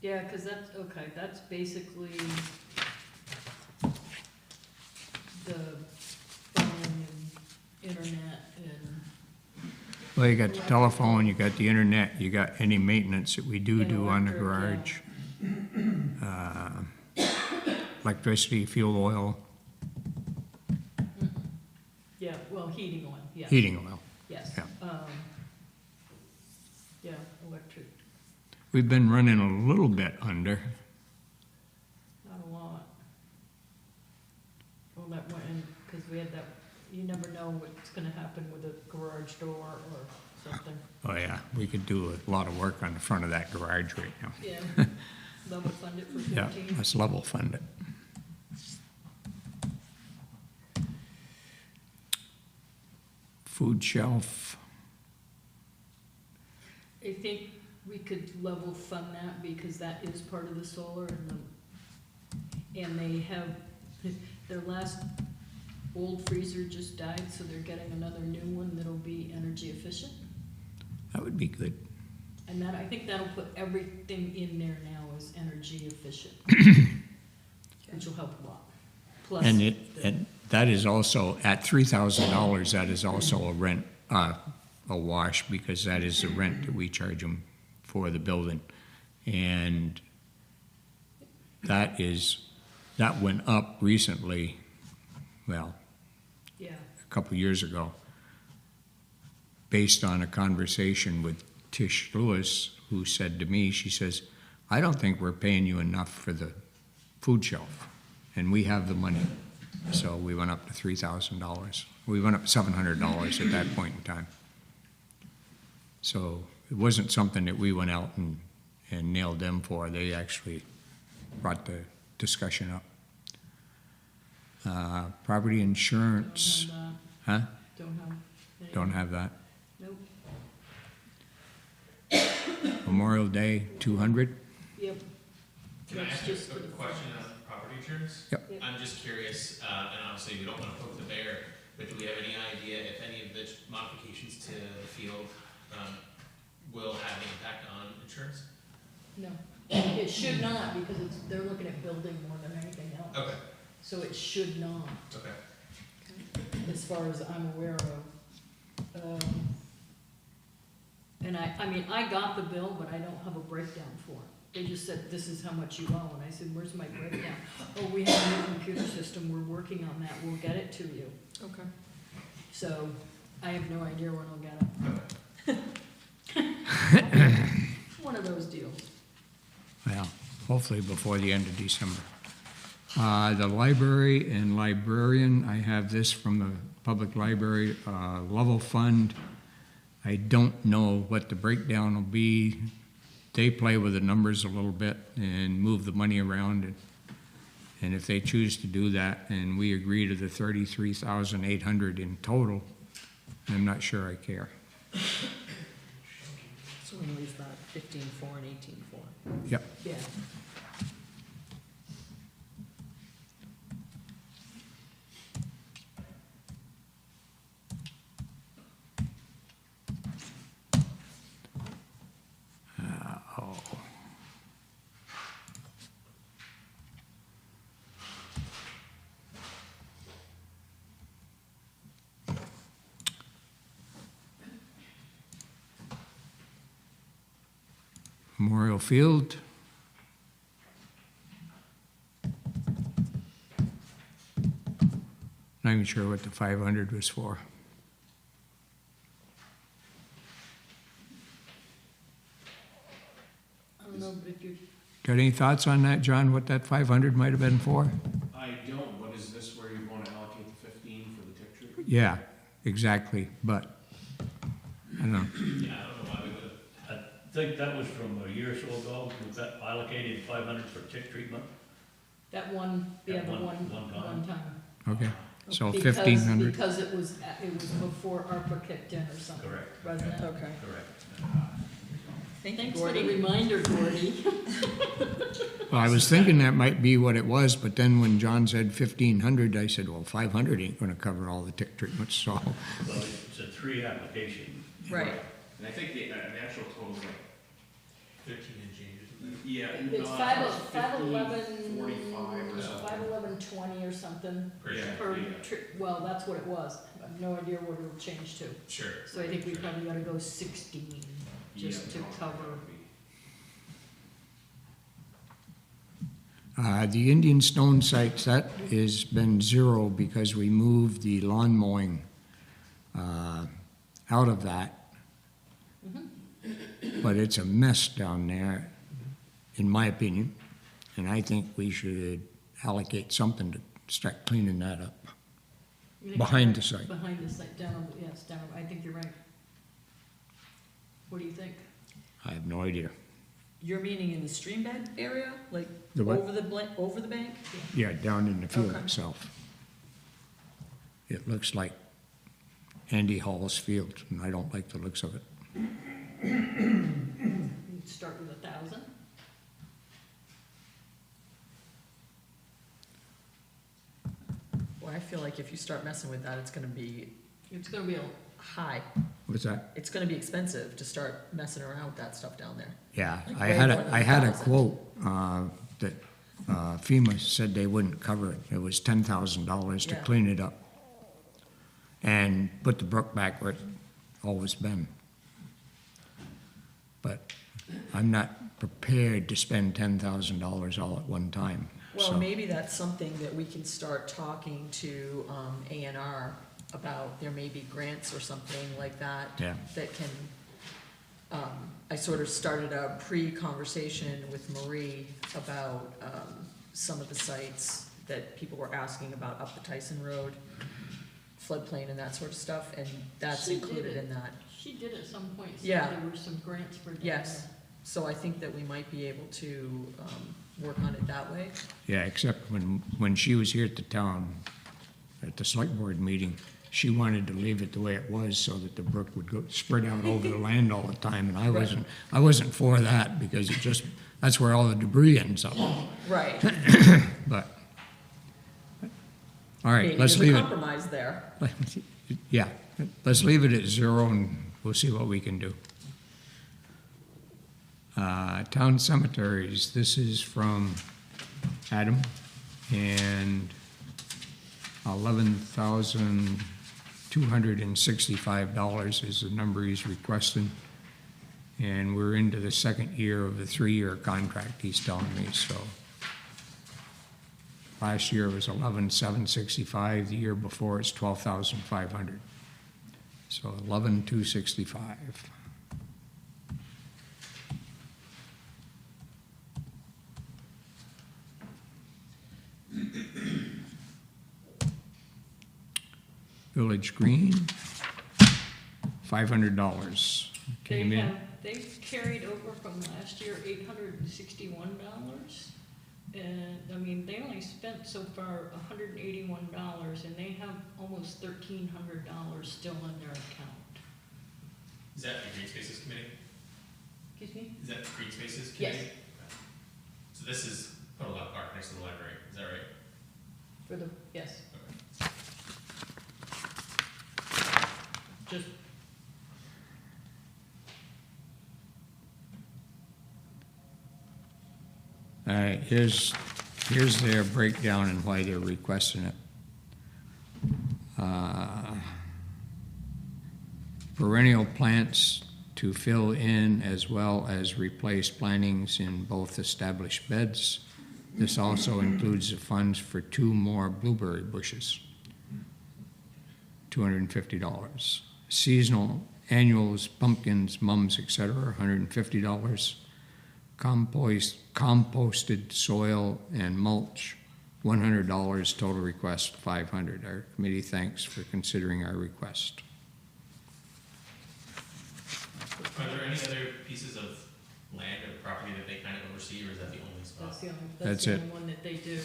Yeah, because that's, okay, that's basically the phone and internet and. Well, you got the telephone, you got the internet, you got any maintenance that we do And on the electric, garage. Electricity, fuel oil, Yeah, well, heating oil, yes. heating oil. Yes. Yeah. Yeah, electric, We've been running a little bit under. not a lot. Well, that went in, because we had that, you never know what's gonna happen with a garage door or something. Oh, yeah, we could do a lot of work on the front of that garage right now. Yeah, level fund it for Yeah, 15. let's level fund it. Food shelf, I think we could level fund that because that is part of the solar and they have, their last old freezer just died, so they're getting another new one that'll be energy efficient. that would be good. And that, I think that'll put everything in there now as energy efficient, which will help a lot. Plus, And the- that is also, at $3,000, that is also a rent, a wash, because that is the rent that we charge them for the building. And that went up recently, well, yeah, a couple years ago, based on a conversation with Tish Lewis, who said to me, she says, I don't think we're paying you enough for the food shelf, and we have the money. So we went up to $3,000. We went up $700 at that point in time. So it wasn't something that we went out and nailed them for. They actually brought the discussion up. Property insurance, don't have huh? that, don't have. any- Don't have that. Nope, Memorial Day, 200. yep. Can I That's ask you just for a the question on property insurance? Yep. Yep. I'm just curious, and obviously we don't want to poke the bear, but do we have any idea if any of the modifications to the field will have an impact on insurance? No, it should not, because they're looking at building more than anything else. Okay, So it should not, okay. as far as I'm aware of. And I mean, I got the bill, but I don't have a breakdown for it. They just said, this is how much you owe, and I said, where's my breakdown? Oh, we have a new computer system, we're working on that, we'll get it to you. Okay. So, I have no idea when I'll get it. One of those deals. Well, hopefully before the end of December. The library and librarian, I have this from the public library, level fund. I don't know what the breakdown will be. They play with the numbers a little bit and move the money around. And if they choose to do that, and we agree to the 33,800 in total, I'm not sure I care. So we leave that 15.4 and 18.4. Yep. Yeah. Oh. Memorial Field. Not even sure what the 500 was for. I don't know, but if you, Got any thoughts on that, John, what that 500 might have been for? I don't, but is this where you want to allocate the 15 for the tick treatment? Yeah, exactly, but, I don't know. Yeah, I don't know why we would have. I think that was from a year or so ago, we got allocated 500 for tick treatment. that one, yeah, That the one- one, one time. one time. Okay, so Because- 1,500. Because it was before ARPA kicked in or something. Correct. Wasn't it? Okay. Correct. Thank you, Thanks for the Gordy. reminder, Gordy. Well, I was thinking that might be what it was, but then when John said 1,500, I said, well, 500 ain't gonna cover all the tick treatments, so. Well, it's a 3 application. Right. And I think the actual total is like, 13 and changes. yeah. It's no, five, it was 511. 45 or something. 511.20 or something. Per Yeah. year. Or, Yeah. well, that's what it was. I have no idea what it'll change to. Sure. So I think we probably gotta go 16, just Yeah, to no, cover. that would be- The Indian Stone sites, that has been zero because we moved the lawn mowing out of that. But it's a mess down there, in my opinion, and I think we should allocate something to start cleaning that up. Behind the site. Behind the site, down, yes, down, I think you're right. What do you think? I have no idea. You're meaning in the stream bed area, like The what? over the bank? Yeah, down in the field Okay. itself. It looks like Andy Hall's field, and I don't like the looks of it. You'd start with 1,000? Well, I feel like if you start messing with that, it's gonna be It's gonna be a, high. What's that? It's gonna be expensive to start messing around with that stuff down there. Yeah, Like I way had more than I had a 1,000. quote that FEMA said they wouldn't cover it. It was $10,000 to Yeah. clean it up and put the brook back where it's always been. But I'm not prepared to spend $10,000 all at one time. Well, So, maybe that's something that we can start talking to A&R about. There may be grants or something like that. Yeah. That can, I sort of started a pre-conversation with Marie about some of the sites that people were asking about up the Tyson Road, floodplain and that sort of stuff, and that's She did included it. in that. she did at some point, say Yeah. there were some grants for down Yes. there. So I think that we might be able to work on it that way. yeah, except when she was here at the town, at the select board meeting, she wanted to leave it the way it was so that the brook would go spread out over the land all the time, and I wasn't for that because it just, that's where all the debris ends up. Right. But, all right, Maybe let's there's a leave it. compromise there. Yeah, let's leave it at 0 and we'll see what we can do. Town cemeteries, this is from Adam, and $11,265 is the number he's requesting. And we're into the second year of the 3-year contract, he's telling me, so. Last year was 11,765, the year before it's 12,500. So 11,265. Village Green, $500 came in. They've carried over from last year $861. And, I mean, they only spent so far $181, and they have almost $1,300 still in their account. Is that the Green Spaces Committee? Excuse me? Is that the Green Spaces Yes. Committee? Okay. So this is Puddle Park next to the library, is that right? For the, yes, Okay. just, All right, here's their breakdown and why they're requesting it. Perennial plants to fill in as well as replace plantings in both established beds. This also includes the funds for 2 more blueberry bushes, $250. Seasonal annuals, pumpkins, mums, etc., $150. Composted soil and mulch, $100, total request $500. Our committee thanks for considering our request. Are there any other pieces of land or property that they kind of oversee, or is that the only spot? That's the it. only one that they do.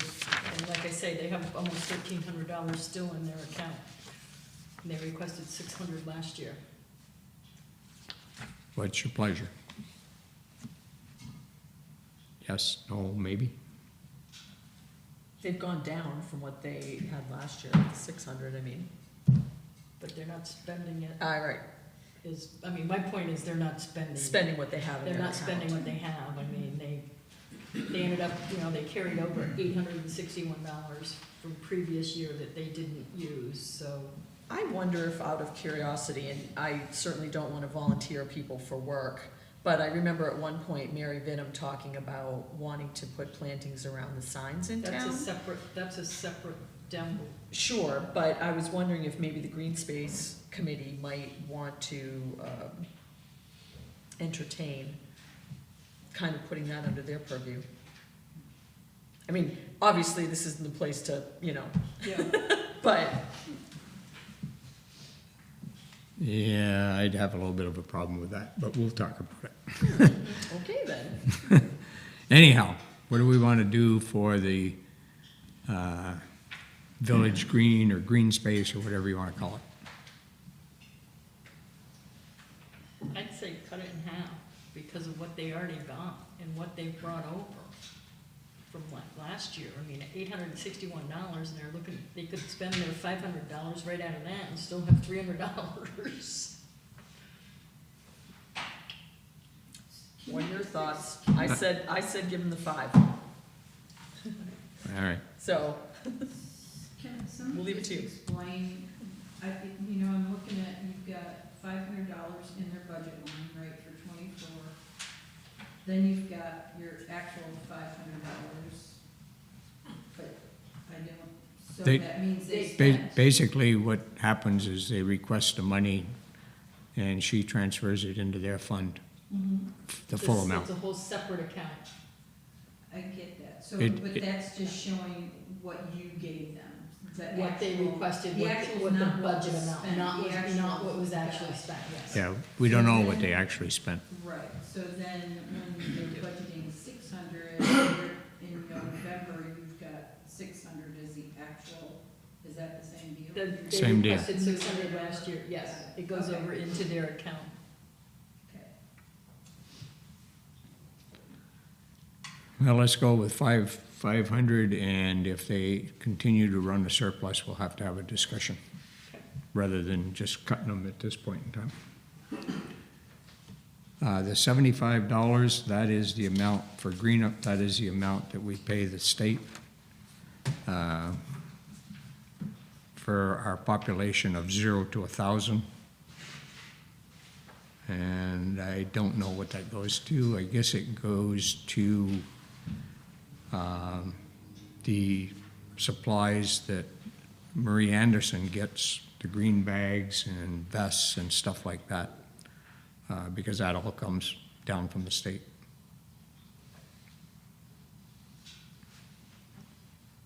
And like I say, they have almost $1,300 still in their account. And they requested $600 last year. What's your pleasure? Yes, no, maybe? They've gone down from what they had last year, 600, I mean. But they're not spending it, Right, I mean, my point is they're not spending. spending what they have in They're their not account. spending what they have. I mean, they ended up, they carried over $861 from previous year that they didn't use, so. I wonder if, out of curiosity, and I certainly don't want to volunteer people for work, but I remember at one point Mary Vinham talking about wanting to put plantings around the signs in town. That's a separate down. Sure, but I was wondering if maybe the Green Space Committee might want to entertain kind of putting that under their purview. I mean, obviously, this isn't the place to, Yeah. but Yeah, I'd have a little bit of a problem with that, but we'll talk about it. okay then. Anyhow, what do we want to do for the village green or green space or whatever you want to call it? I'd say cut it in half because of what they already got and what they brought over from last year. I mean, $861, and they could spend their $500 right out of that and still have $300. What are your thoughts? I said give them the 5. All right. So, Can We'll someone leave it just to you. explain, I'm looking at, you've got $500 in their budget line, right, for 24. Then you've got your actual $500, but I don't, so They- that means they Ba- spent. Basically, what happens is they request the money and she transfers it into their fund, Mhm. the full amount. It's a whole separate account. I get that, so, It- but it- that's just showing what you gave them. The What they actual- requested, the actual what the not what budget was amount, spent, not the not what was actual- actually spent, yes. Yeah, we don't know what they actually spent. Right, so then when you're budgeting 600, in November, you've got 600 as the actual, is that the same deal? They Same deal. requested 600 last year, yes. It goes Okay. over into their account. Okay. Well, let's go with 500, and if they continue to run a surplus, we'll have to have a discussion, rather than just cutting them at this point in time. The $75, that is the amount for green up, that is the amount that we pay the state for our population of 0 to 1,000. And I don't know what that goes to. I guess it goes to the supplies that Marie Anderson gets, the green bags and vests and stuff like that, because that all comes down from the state.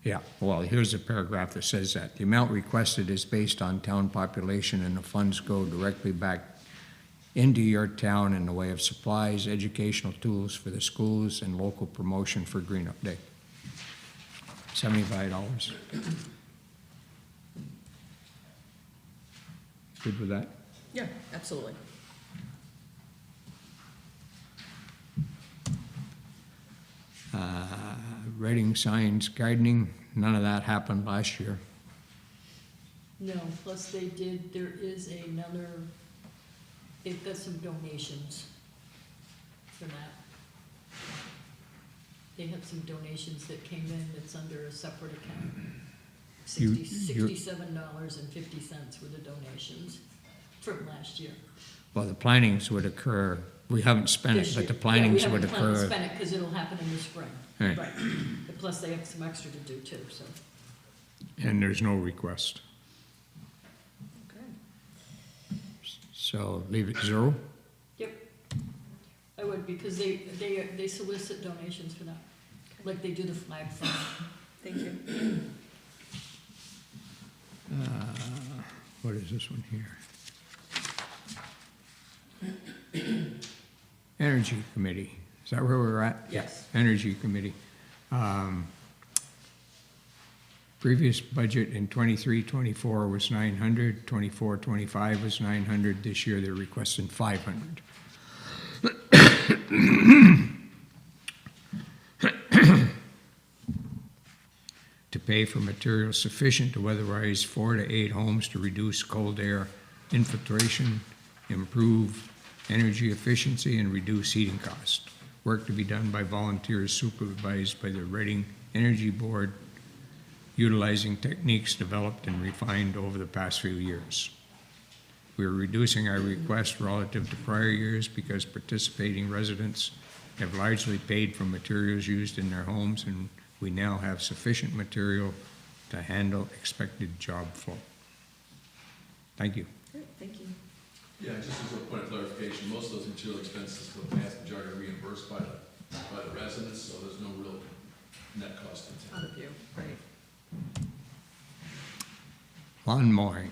Yeah, well, here's a paragraph that says that. The amount requested is based on town population, and the funds go directly back into your town in the way of supplies, educational tools for the schools, and local promotion for Green Up Day. $75. Good with that? Yeah, absolutely. Reading signs, gardening, none of that happened last year. No, plus they did, there is another, they've got some donations for that. They have some donations that came in that's under a separate account. You- $67.50 were the donations from last year. Well, the plannings would occur, we haven't spent it, This but the year. plannings Yeah, would we haven't planned to occur. spend it because it'll happen in the spring. Right. Right. But plus they have some extra to do too, so. And there's no request. Okay. So leave it 0. Yep. I would, because they solicit donations for that, like they do the flag thing. Thank you. What is this one here? Energy Committee, is that where we're at? Yes. Energy Committee. Previous budget in 23-24 was 900, 24-25 was 900, this year they're requesting 500. To pay for materials sufficient to weatherize 4 to 8 homes to reduce cold air infiltration, improve energy efficiency, and reduce heating costs. Work to be done by volunteers supervised by the Reading Energy Board, utilizing techniques developed and refined over the past few years. We are reducing our request relative to prior years because participating residents have largely paid for materials used in their homes, and we now have sufficient material to handle expected job flow. Thank you. Great, thank you. Yeah, just as a point of clarification, most of those material expenses, the vast majority are reimbursed by the residents, so there's no real net cost to the Out town. of you, right. Lawn mowing.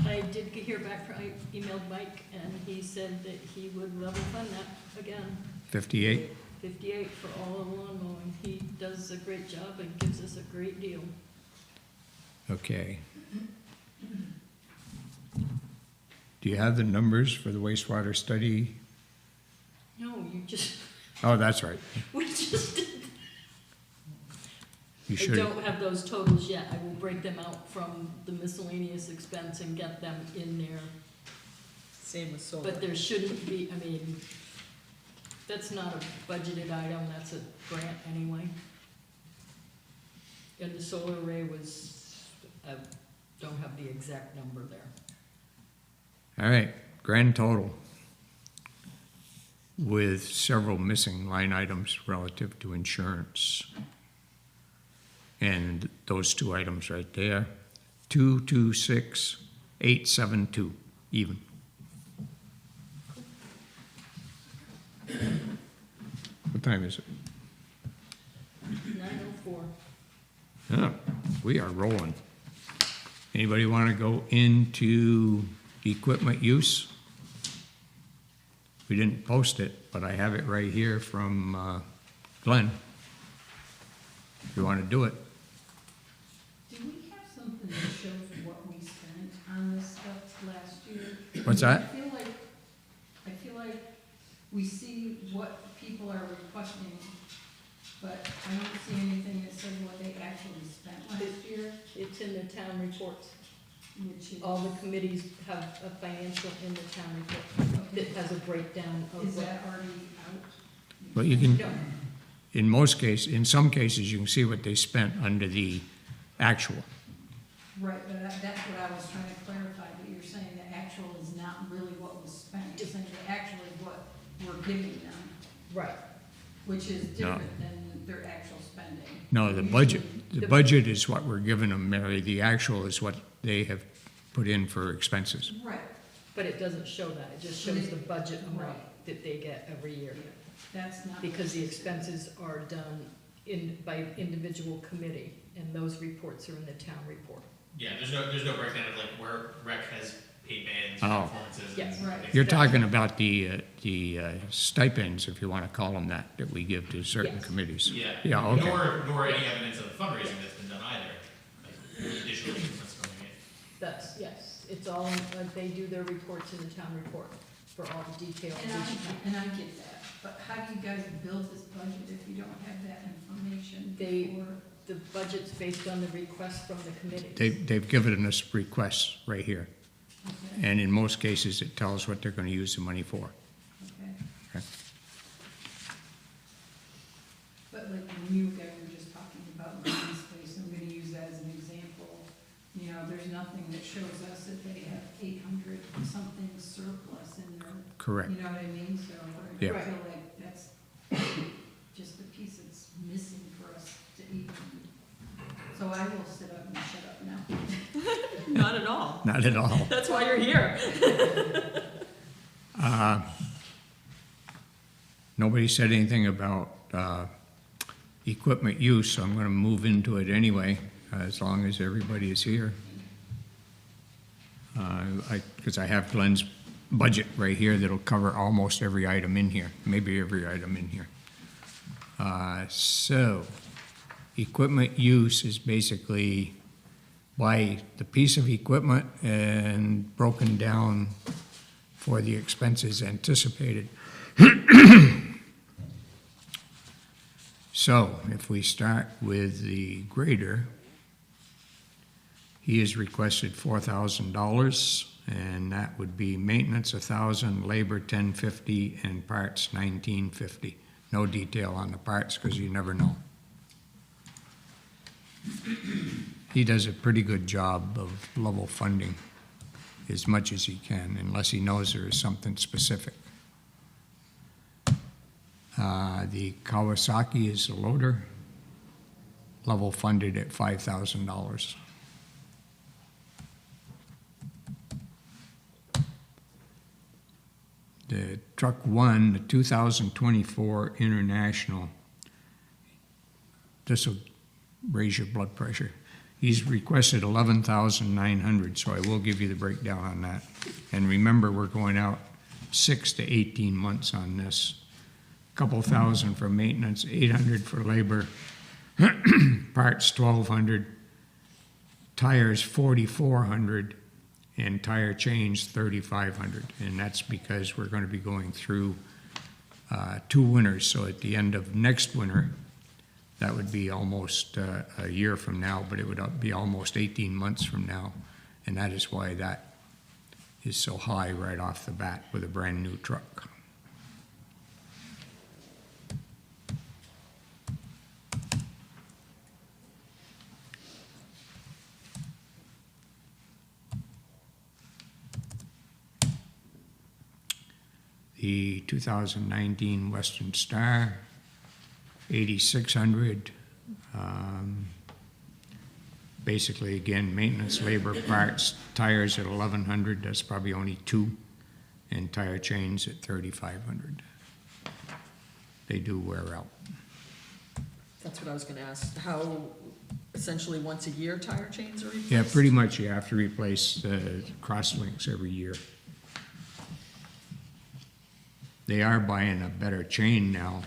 I did hear back from, I emailed Mike, and he said that he would level fund that again, 58. 58 for all of lawn mowing. He does a great job and gives us a great deal. Okay. Do you have the numbers for the wastewater study? No, you just, Oh, that's right. we just did. You I should. don't have those totals yet. I will break them out from the miscellaneous expense and get them in there. Same with solar. But there shouldn't be, I mean, that's not a budgeted item, that's a grant anyway. And the solar array was, I don't have the exact number there. All right, grand total with several missing line items relative to insurance. And those 2 items right there, 226,872, even. What time is it? 9:04. Oh, we are rolling. Anybody want to go into equipment use? We didn't post it, but I have it right here from Glenn. If you want to do it. Do we have something that shows what we spent on this stuff last year? What's that? I feel like we see what people are requesting, but I don't see anything that says what they actually spent last year, It's in the town reports. which is. All the committees have a financial in the town report that has a breakdown of Is what. that already out? But you can, No, in some cases, you can see what they spent under the actual. Right, but that's what I was trying to clarify, that you're saying the actual is not really what was spent, you're saying the actual is what we're giving them, Right. which is different than their actual spending. No, the budget is what we're giving them, Mary. The actual is what they have put in for expenses. Right, But it doesn't show that, it just shows the budget amount Right. that they get every year. that's not. Because the expenses are done by individual committee, and those reports are in the town report. Yeah, there's no breakdown of like where rec has paid bands, Oh. performances. Yes. and Right. things You're like that. talking about the stipends, if you want to call them that we give to certain Yes. committees. Yeah. Yeah, okay. Nor any evidence of the fundraising that's been done either, like additional payments coming in. That's, yes, it's all, they do their reports in the town report for all the details. And I get that, but how do you guys build this budget if you don't have that information They- before? The budget's based on the request from the committees. They've given us requests right here, Okay, and in most cases, it tells what they're going to use the money for. okay. Okay. But like when you guys were just talking about green space, I'm gonna use that as an example. You know, there's nothing that shows us that they have 800 something surplus in their, Correct. you know what I mean? So I Yeah. feel like that's just the piece that's missing for us to even. So I will sit up and shut up now. Not at all. Not at all. That's why you're here. Nobody said anything about equipment use, so I'm going to move into it anyway, as long as everybody is here. Because I have Glenn's budget right here that'll cover almost every item in here, maybe every item in here. So, equipment use is basically by the piece of equipment and broken down for the expenses anticipated. So, if we start with the grader, he has requested $4,000, and that would be maintenance $1,000, labor $1,050, and parts $1,950. No detail on the parts because you never know. He does a pretty good job of level funding as much as he can, unless he knows there is something specific. The Kawasaki is the loader, level funded at $5,000. The truck one, the 2024 International, this will raise your blood pressure. He's requested 11,900, so I will give you the breakdown on that. And remember, we're going out 6 to 18 months on this. Couple thousand for maintenance, 800 for labor, parts 1,200, tires 4,400, and tire change 3,500. And that's because we're going to be going through 2 winters. So at the end of next winter, that would be almost a year from now, but it would be almost 18 months from now. And that is why that is so high right off the bat with a brand new truck. The 2019 Western Star, 8,600. Basically, again, maintenance, labor, parts, tires at 1,100. That's probably only 2, and tire chains at 3,500. They do wear out. That's what I was gonna ask. How, essentially, once a year tire chains are replaced? Yeah, pretty much. You have to replace cross links every year. They are buying a better chain now.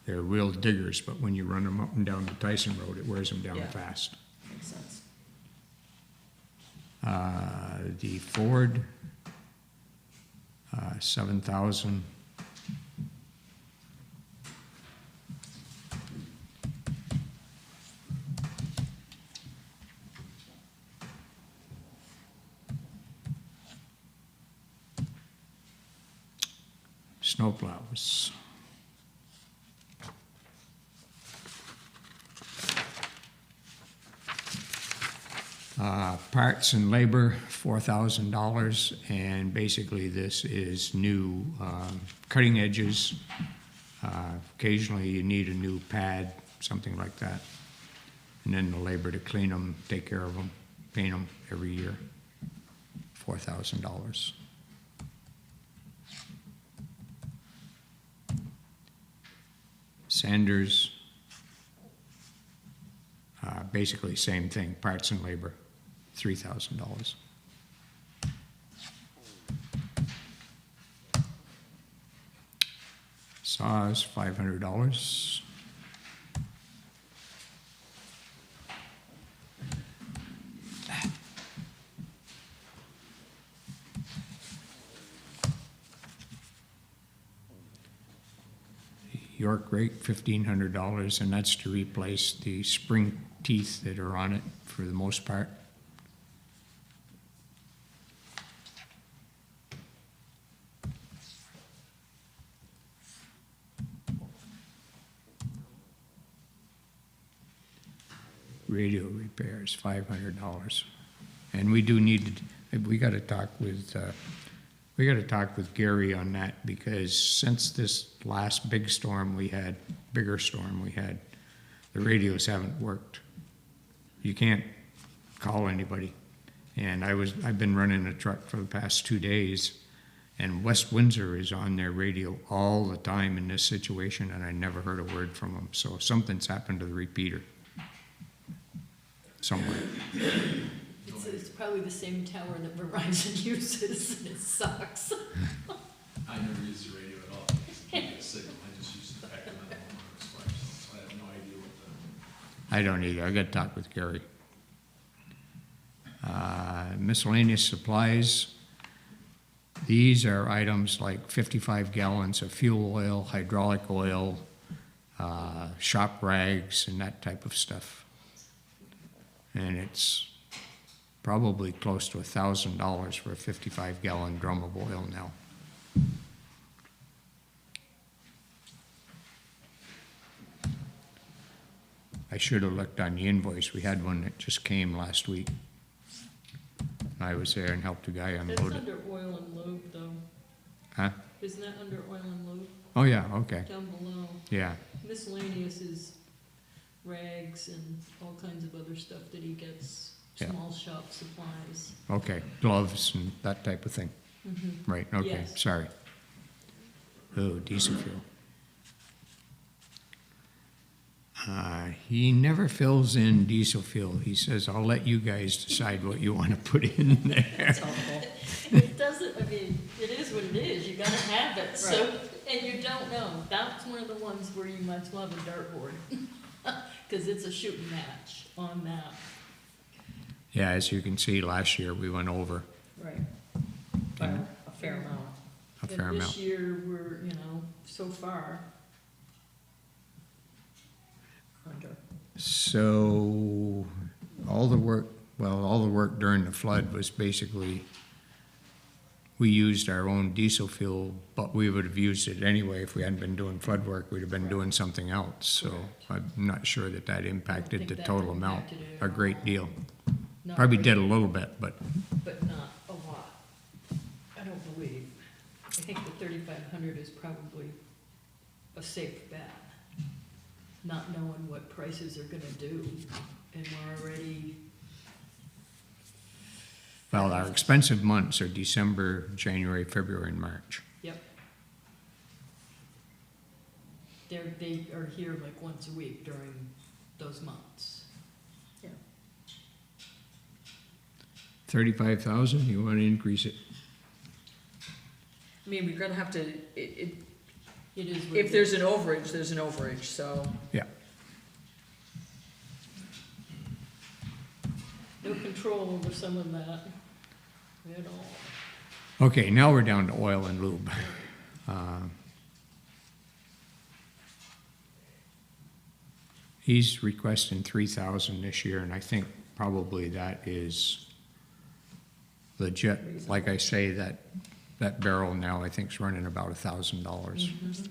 They're real diggers, but when you run them up and down the Tyson Road, it wears them down Yeah. fast. Makes sense. The Ford, 7,000. Snowplows. parts and labor, $4,000, and basically this is new cutting edges. Occasionally you need a new pad, something like that. And then the labor to clean them, take care of them, paint them every year, $4,000. Sanders, basically same thing, parts and labor, $3,000. Saws, $500. York rake, $1,500, and that's to replace the spring teeth that are on it for the most part. Radio repairs, $500. And we do need to, we gotta talk with Gary on that, because since this last bigger storm we had, the radios haven't worked. You can't call anybody. And I've been running a truck for the past 2 days, and West Windsor is on their radio all the time in this situation, and I never heard a word from them. So something's happened to the repeater somewhere. It's probably the same tower that Verizon uses, and it sucks. I never use the radio at all. I get a signal. I just use the back of my phone, so I have no idea what the. I don't either. I got to talk with Gary. Miscellaneous supplies. These are items like 55 gallons of fuel oil, hydraulic oil, shop rags, and that type of stuff. And it's probably close to $1,000 for a 55-gallon drum of oil now. I should have looked on the invoice. We had one that just came last week. I was there and helped a guy That's unload it. under oil and lube, though. Huh? Isn't that under oil and lube? Oh, yeah, okay. Down below. Yeah, Miscellaneous is rags and all kinds of other stuff that he gets, Yeah. small shop supplies. okay. Gloves and that type of thing. Mm-hmm. Right, okay, Yes. sorry. Oh, diesel fuel. He never fills in diesel fuel. He says, I'll let you guys decide what you want to put in there. That's helpful. It doesn't, I mean, it is what it is, you gotta have it, so, and you don't know. That's one of the ones where you might as well have a dartboard, because it's a shooting match on that. Yeah, as you can see, last year we went over Right. By a fair amount. a fair And amount. this year, we're, so far, Under. So, all the work during the flood was basically, we used our own diesel fuel, but we would have used it anyway if we hadn't been doing flood work, we'd have been doing something else. So I'm not sure that impacted think the that total amount impacted it a at great all. deal. not Probably really, did a little bit, but but not a lot. I don't believe. I think the 3,500 is probably a safe bet, not knowing what prices are gonna do, and we're already, well, our expensive months are December, January, February, and March. yep. They are here like once a week during those months. 35,000, you want to increase it? I mean, we're gonna have to, It is what if it there's is. an overage, there's an overage, so. Yeah. No control over some of that at all. Okay, now we're down to oil and lube. He's requesting 3,000 this year, and I think probably that is legit. Like I say, that barrel now I think is running about $1,000. Mhm.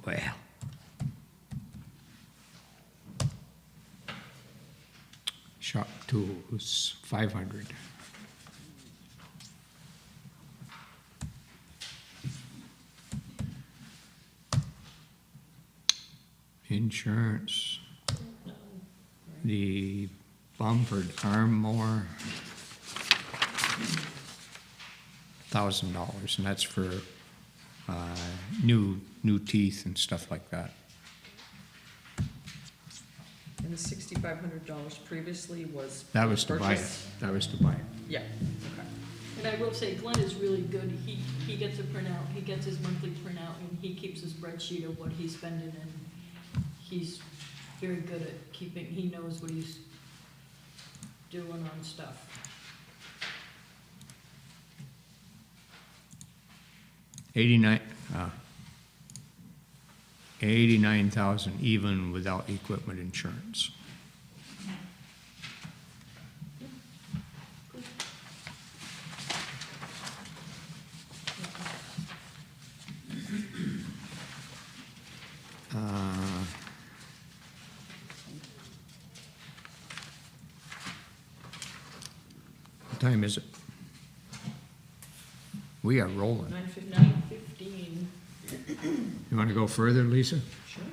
Well. Shop tools, 500. Insurance, the Bumford arm mower, $1,000, and that's for new teeth and stuff like that. And the $6,500 previously was. That was to buy it. purchase? That was to buy it. Yeah, okay. And I will say Glenn is really good. He gets a printout, he gets his monthly printout, and he keeps a spreadsheet of what he's spending, and he's very good at keeping, he knows what he's doing on stuff. $89,000 even without equipment insurance. What time is it? We are rolling. 9:15. You want to go further, Lisa? Sure.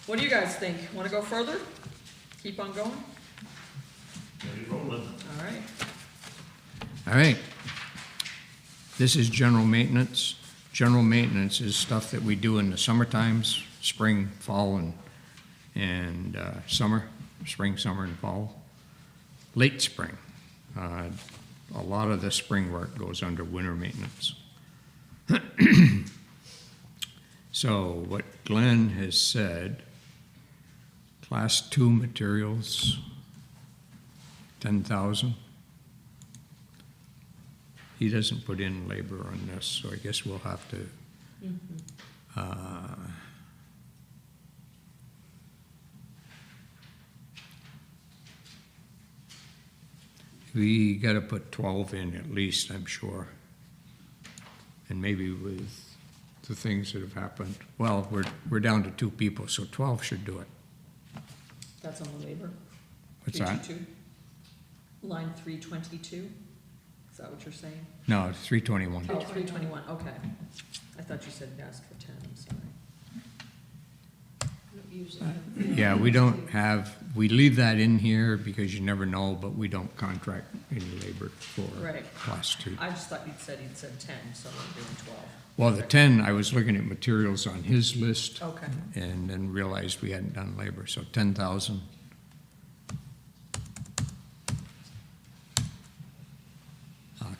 What do you guys think? Want to go further? Keep on going? Ready, rolling. All right. All right. This is general maintenance. General maintenance is stuff that we do in the summer times, spring, fall, and summer, spring, summer, and fall. Late spring. A lot of the spring work goes under winter maintenance. So what Glenn has said, class 2 materials, 10,000. He doesn't put in labor on this, so I guess we'll have to, we gotta put 12 in at least, I'm sure. And maybe with the things that have happened, well, we're down to 2 people, so 12 should do it. That's on the labor. What's that? 322. Line 322. Is that what you're saying? No, it's 321. Oh, 321, okay. I thought you said ask for 10, I'm sorry. Don't usually have- Yeah, we don't have, we leave that in here because you never know, but we don't contract any labor for Right. class 2. I just thought you'd said 10, so I'm doing 12. Well, the 10, I was looking at materials on his list Okay. and then realized we hadn't done labor, so 10,000.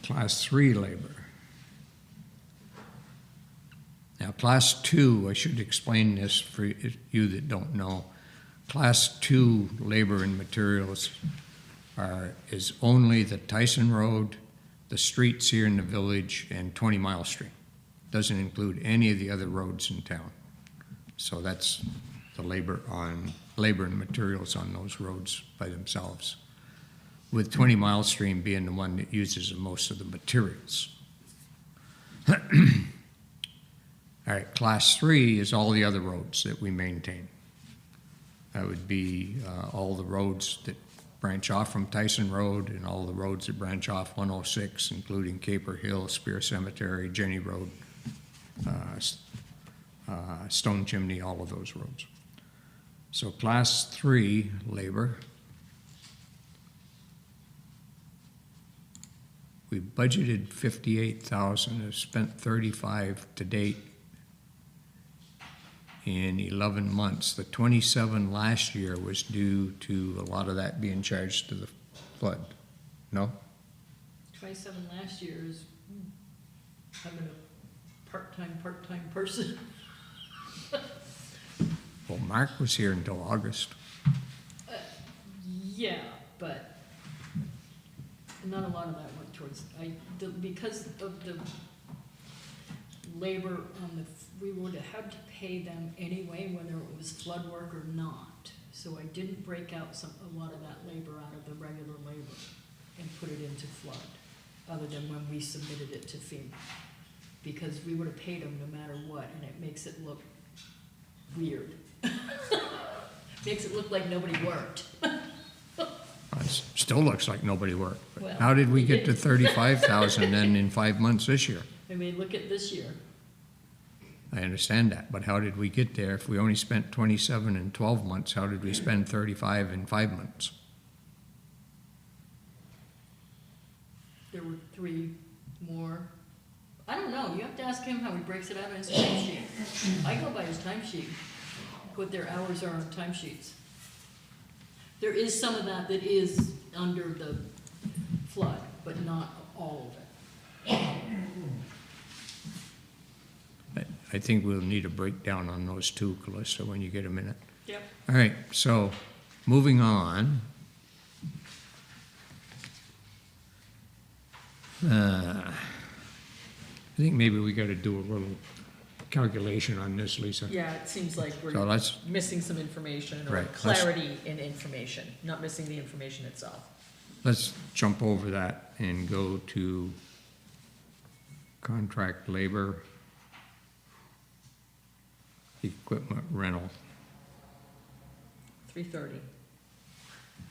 Class 3 labor. Now, class 2, I should explain this for you that don't know. Class 2 labor and materials is only the Tyson Road, the streets here in the village, and 20 Mile Street. Doesn't include any of the other roads in town. So that's the labor and materials on those roads by themselves, with 20 Mile Stream being the one that uses the most of the materials. All right, class 3 is all the other roads that we maintain. That would be all the roads that branch off from Tyson Road and all the roads that branch off 106, including Caper Hill, Spear Cemetery, Jenny Road, Stone Chimney, all of those roads. So class 3 labor, we budgeted 58,000, have spent 35 to date in 11 months. The 27 last year was due to a lot of that being charged to the flood. No? 27 last year is having a part-time person. Well, Mark was here until August. Yeah, but not a lot of that went towards, because of the labor on the, we would have had to pay them anyway, whether it was flood work or not. So I didn't break out a lot of that labor out of the regular labor and put it into flood, other than when we submitted it to FEMA. because we would have paid them no matter what, and it makes it look weird. Makes it look like nobody worked. It still looks like nobody worked. But Well, how did we we get to didn't. 35,000 then in 5 months this year? I mean, look at this year. I understand that, but how did we get there? If we only spent 27 in 12 months, how did we spend 35 in 5 months? There were 3 more. I don't know, you have to ask him how he breaks it out in his timesheet. I go by his timesheet, what their hours are on timesheets. There is some of that that is under the flood, but not all of it. I think we'll need a breakdown on those two, Calista, when you get a minute. Yep. All right, so moving on. I think maybe we got to do a little calculation on this, Lisa. Yeah, it seems like So we're let's, missing some information, or Right, let's- clarity in information, not missing the information itself. let's jump over that and go to contract labor, equipment rental. 330.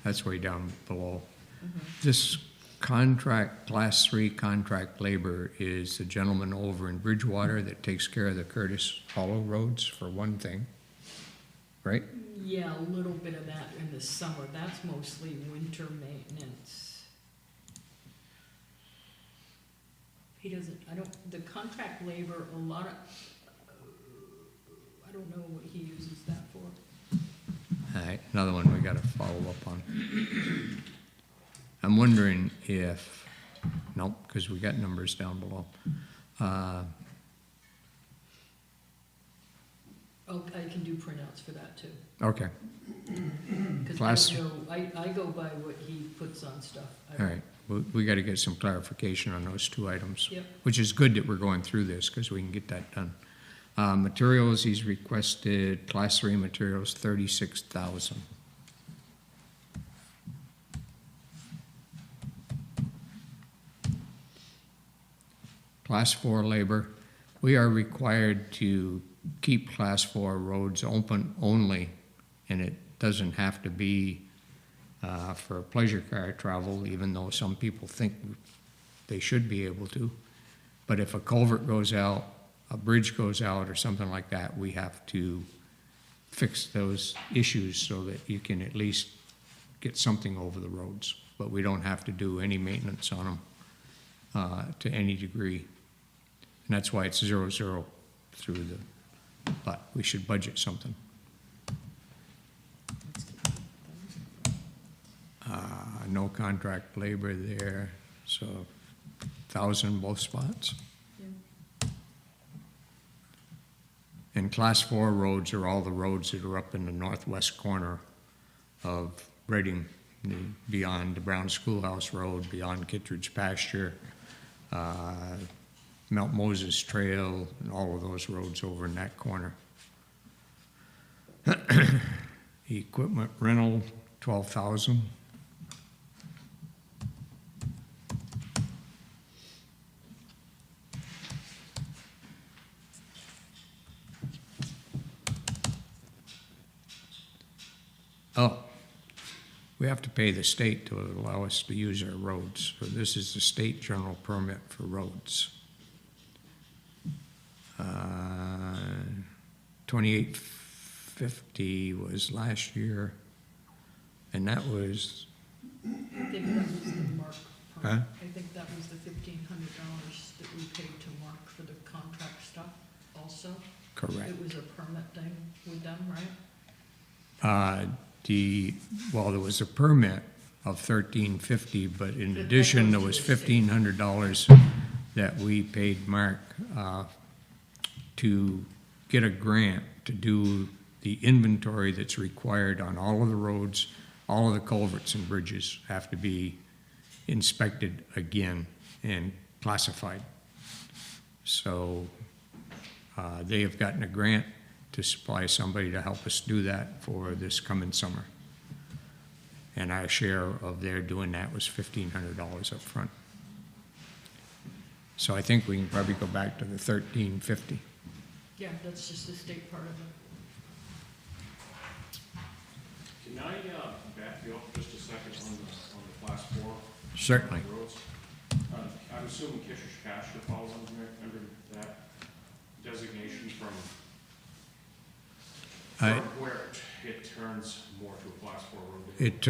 That's way down below. Mm-hmm. This contract, class 3 contract labor is the gentleman over in Bridgewater that takes care of the Curtis Hollow roads for one thing, right? Yeah, a little bit of that in the summer, that's mostly winter maintenance. He doesn't, the contract labor, a lot of, I don't know what he uses that for. All right, another one we gotta follow up on. I'm wondering if, nope, because we got numbers down below. Oh, I can do printouts for that too. Okay, Because Class- I don't know, I go by what he puts on stuff. I all don't- right, we gotta get some clarification on those two items. Yep. Which is good that we're going through this, because we can get that done. Materials, he's requested, class 3 materials, 36,000. Class 4 labor, we are required to keep class 4 roads open only, and it doesn't have to be for pleasure car travel, even though some people think they should be able to. But if a culvert goes out, a bridge goes out, or something like that, we have to fix those issues so that you can at least get something over the roads. But we don't have to do any maintenance on them to any degree. And that's why it's 0 through the, but we should budget something. No contract labor there, so 1,000 both spots. And class 4 roads are all the roads that are up in the northwest corner of Reading, beyond the Brown Schoolhouse Road, beyond Kittredge Pasture, Mount Moses Trail, and all of those roads over in that corner. Equipment rental, 12,000. Oh, we have to pay the state to allow us to use our roads. So this is the state general permit for roads. 2850 was last year, and that was, I think that was the Mark. Huh? I think that was the $1,500 that we paid to Mark for the contract stuff also. correct. It was a permit thing with them, right? Well, there was a permit of $1,350, but in That addition, goes there to was the state. $1,500 that we paid Mark to get a grant to do the inventory that's required on all of the roads. All of the culverts and bridges have to be inspected again and classified. So they have gotten a grant to supply somebody to help us do that for this coming summer. And our share of their doing that was $1,500 up front. So I think we can probably go back to the 1350. Yeah, that's just the state part of it. Can I, back you up just a second on the class 4? Certainly. Roads? I'm assuming Kishish Pasture falls under that designation from where it turns more to a class 4 road? It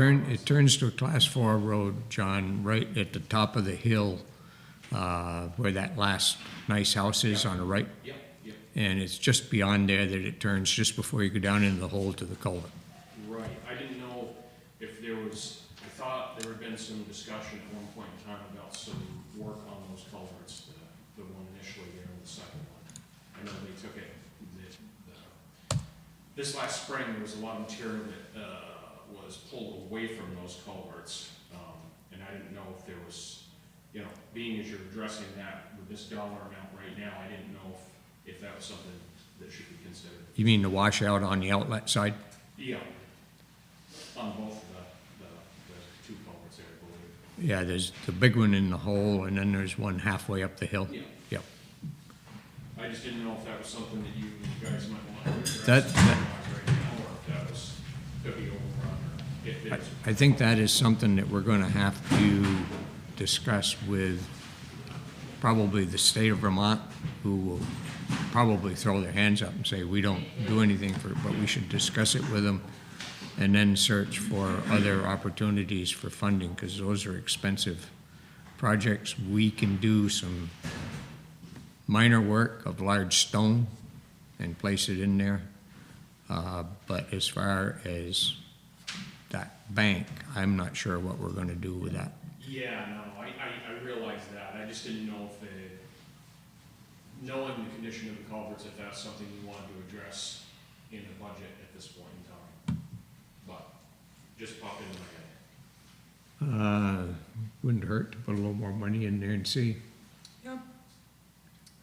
turns to a class 4 road, John, right at the top of the hill, where that last nice house is on the right. Yep, yep. And it's just beyond there that it turns, just before you go down into the hole to the culvert. Right, I didn't know if there was, I thought there had been some discussion at one point in time about some work on those culverts, the one initially there and the second one. I know they took it, this last spring, there was a lot of material that, was pulled away from those culverts. And I didn't know if there was, you know, being as you're addressing that with this dollar amount right now, I didn't know if that was something that should be considered. You mean the washout on the outlet side? Yeah, on both of the two culverts there, I believe. Yeah, there's the big one in the hole, and then there's one halfway up the hill. Yeah. Yep. I just didn't know if that was something that you guys might want to address. That- right now, or if that was, could be overrun, or if there's. I think that is something that we're gonna have to discuss with probably the state of Vermont, who will probably throw their hands up and say, we don't do anything for it, but we should discuss it with them and then search for other opportunities for funding, because those are expensive projects. We can do some minor work of large stone and place it in there. But as far as that bank, I'm not sure what we're gonna do with that. Yeah, no, I realize that. I just didn't know if knowing the condition of the culverts, if that's something you wanted to address in the budget at this point in time. But just popped into my head. Wouldn't hurt to put a little more money in there and see, Yeah,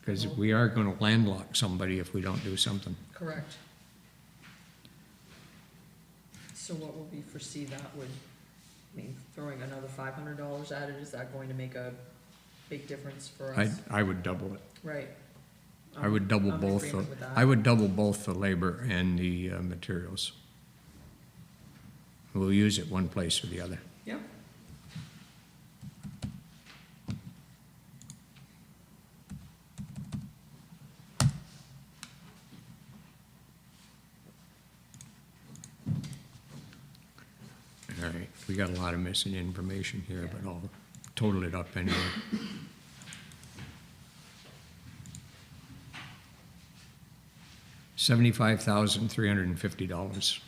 because we are gonna landlock somebody if we don't do something. correct. So what would we foresee that would, I mean, throwing another $500 at it, is that going to make a big difference for us? I would double it. Right. I would double I'm in both, agreement with that. I would double both the labor and the materials. We'll use it one place or the other. Yep. All right, we got a lot of missing information here, but I'll total it up anyway. $75,350.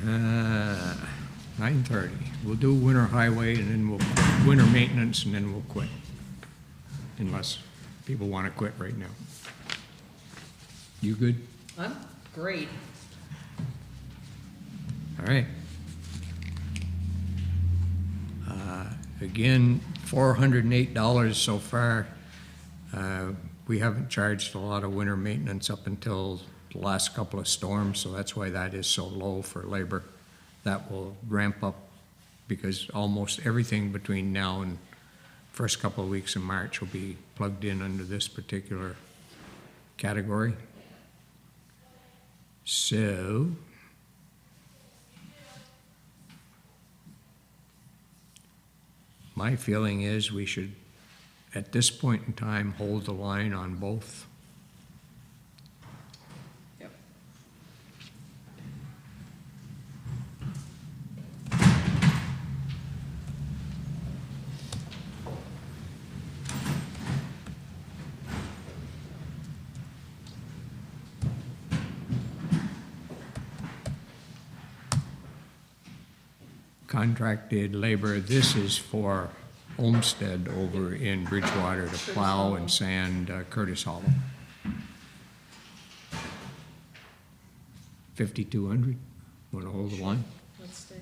Uh, 9:30. We'll do winter highway and then winter maintenance and then we'll quit. Unless people want to quit right now. You good? I'm great. All right. Again, $408 so far. We haven't charged a lot of winter maintenance up until the last couple of storms, so that's why that is so low for labor. That will ramp up because almost everything between now and first couple of weeks in March will be plugged in under this particular category. So, my feeling is we should, at this point in time, hold the line on both. Yep. Contracted labor, this is for Olmsted over in Bridgewater to plow and sand Curtis Hollow. 5,200, want to hold the line? Let's stay.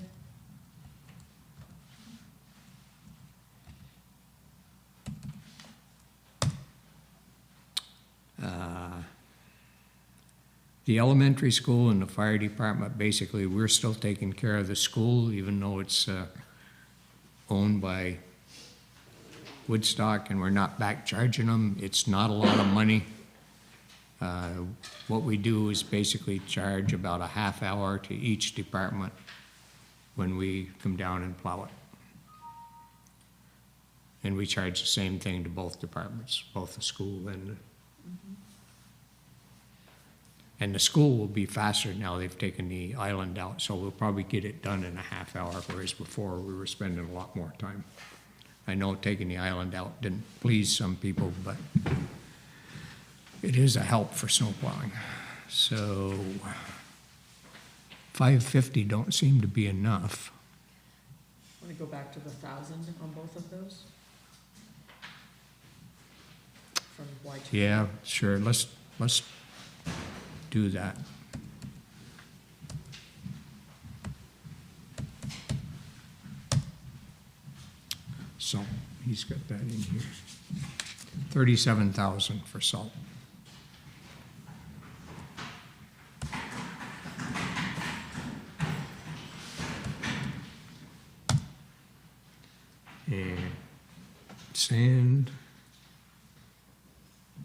The elementary school and the fire department, basically, we're still taking care of the school, even though it's owned by Woodstock, and we're not back charging them. It's not a lot of money. What we do is basically charge about a half hour to each department when we come down and plow it. And we charge the same thing to both departments, both the school and the school will be faster now they've taken the island out, so we'll probably get it done in a half hour, whereas before we were spending a lot more time. I know taking the island out didn't please some people, but it is a help for snow plowing. So $550 don't seem to be enough. Want to go back to the 1,000 on both of those? From Y2. Yeah, sure, let's do that. Salt, he's got that in here. 37,000 for salt. And sand,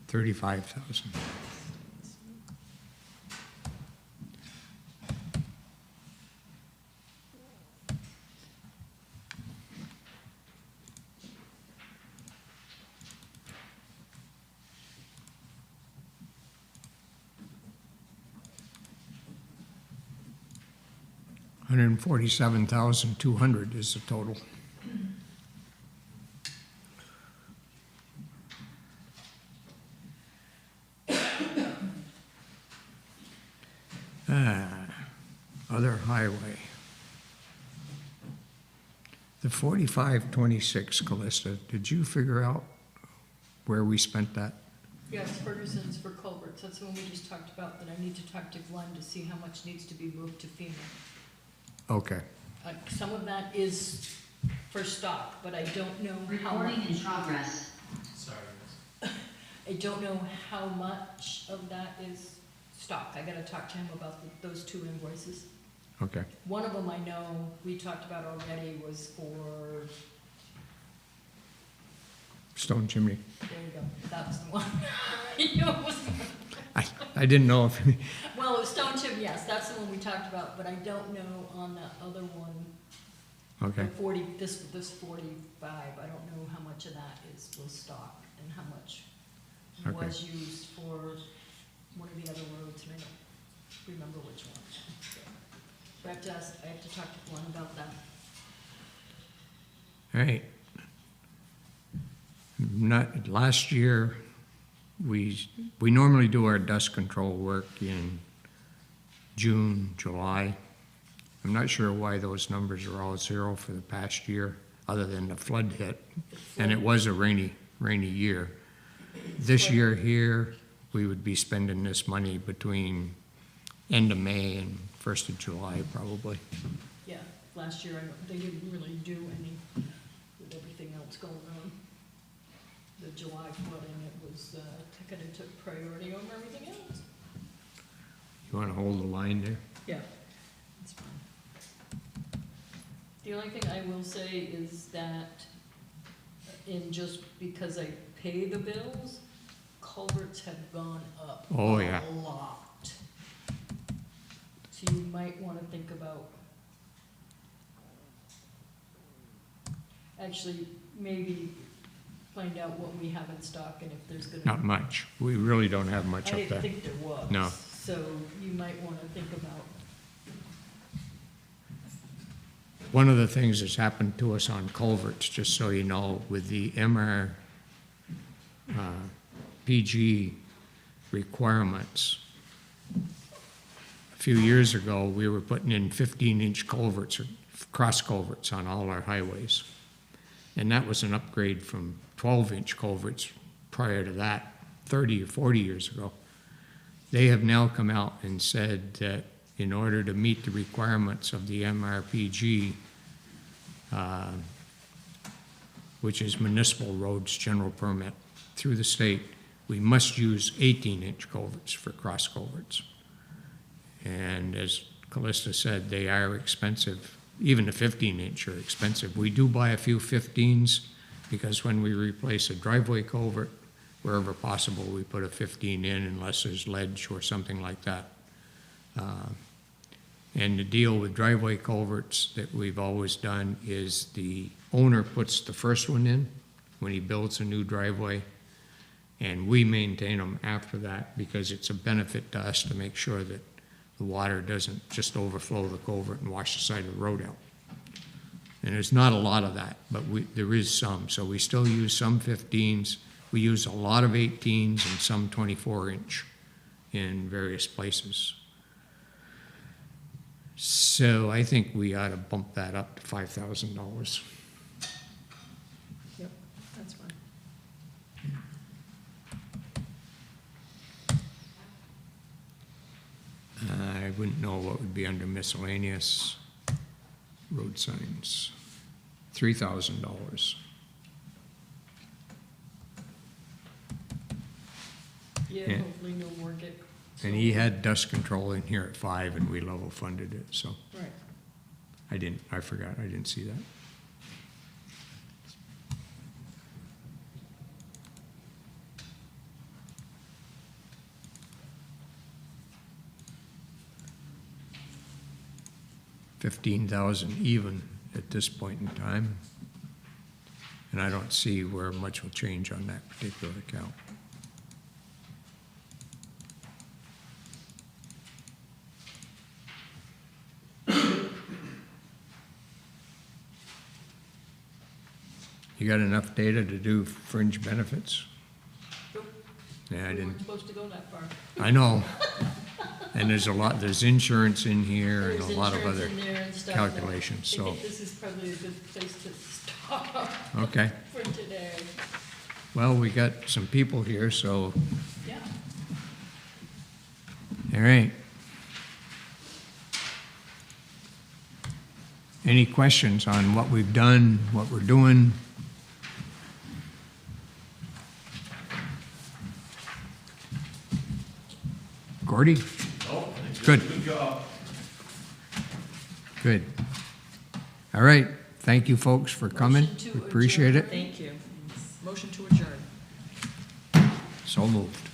35,000. $147,200 is the total. Other highway. The 4526, Callista, did you figure out where we spent that? Yes, Ferguson's for culverts, that's the one we just talked about, that I need to talk to Glenn to see how much needs to be moved to FEMA. Okay, Some of that is for stock, but I don't know how Recording much. in progress. Sorry. I don't know how much of that is stock. I gotta talk to him about those two invoices. okay. One of them I know we talked about already was for, Stone chimney. there you go, that's the one. I knew it was, I didn't know if, well, it was Stone Chip, yes, that's the one we talked about, but I don't know on that other one. okay, The 40, this 45, I don't know how much of that was stock and how much Okay. was used for one of the other roads, and I don't remember which one. So I have to talk to Glenn about that. all right. Last year, we normally do our dust control work in June, July. I'm not sure why those numbers are all zero for the past year, other than the flood hit, and it was a rainy year. This year here, we would be spending this money between end of May and 1st of July, probably. Yeah, last year, they didn't really do any with everything else going on. The July flooding, it was, kind of took priority over everything else. You want to hold the line there? Yeah, that's fine. The only thing I will say is that just because I pay the bills, culverts have gone up Oh, yeah. a lot. So you might wanna think about, actually, maybe find out what we have in stock and if there's gonna. Not much. We really don't have much I up didn't there. think there was. No. So you might wanna think about, One of the things that's happened to us on culverts, just so you know, with the PG requirements, a few years ago, we were putting in 15-inch culverts, or cross culverts on all our highways. And that was an upgrade from 12-inch culverts prior to that, 30 or 40 years ago. They have now come out and said that in order to meet the requirements of the MRPG, which is Municipal Roads General Permit through the state, we must use 18-inch culverts for cross culverts. And as Callista said, they are expensive. Even the 15-inch are expensive. We do buy a few 15s because when we replace a driveway culvert, wherever possible, we put a 15 in unless there's ledge or something like that. And the deal with driveway culverts that we've always done is the owner puts the first one in when he builds a new driveway, and we maintain them after that because it's a benefit to us to make sure that the water doesn't just overflow the culvert and wash the side of the road out. And there's not a lot of that, but there is some. So we still use some 15s. We use a lot of 18s and some 24-inch in various places. So I think we ought to bump that up to $5,000. Yep, that's fine. I wouldn't know what would be under miscellaneous road signs. $3,000. Yeah, Yeah. hopefully no more get. And he had dust control in here at 5 and we level funded it, so Right. I forgot, I didn't see that. $15,000 even at this point in time. And I don't see where much will change on that particular account. You got enough data to do fringe benefits? Nope. Yeah, I We didn't. weren't supposed to go that far. I know. And there's insurance in here and There's a lot of insurance other in there and stuff. calculations, I so, think this is probably a good place to stop okay. for today. Well, we got some people here, so, Yeah. all right. Any questions on what we've done, what we're doing? Gordy? Oh, Good. Good job. Good. All right, thank you folks for coming. Motion to We appreciate it. Thank you. Motion to adjourn. So moved.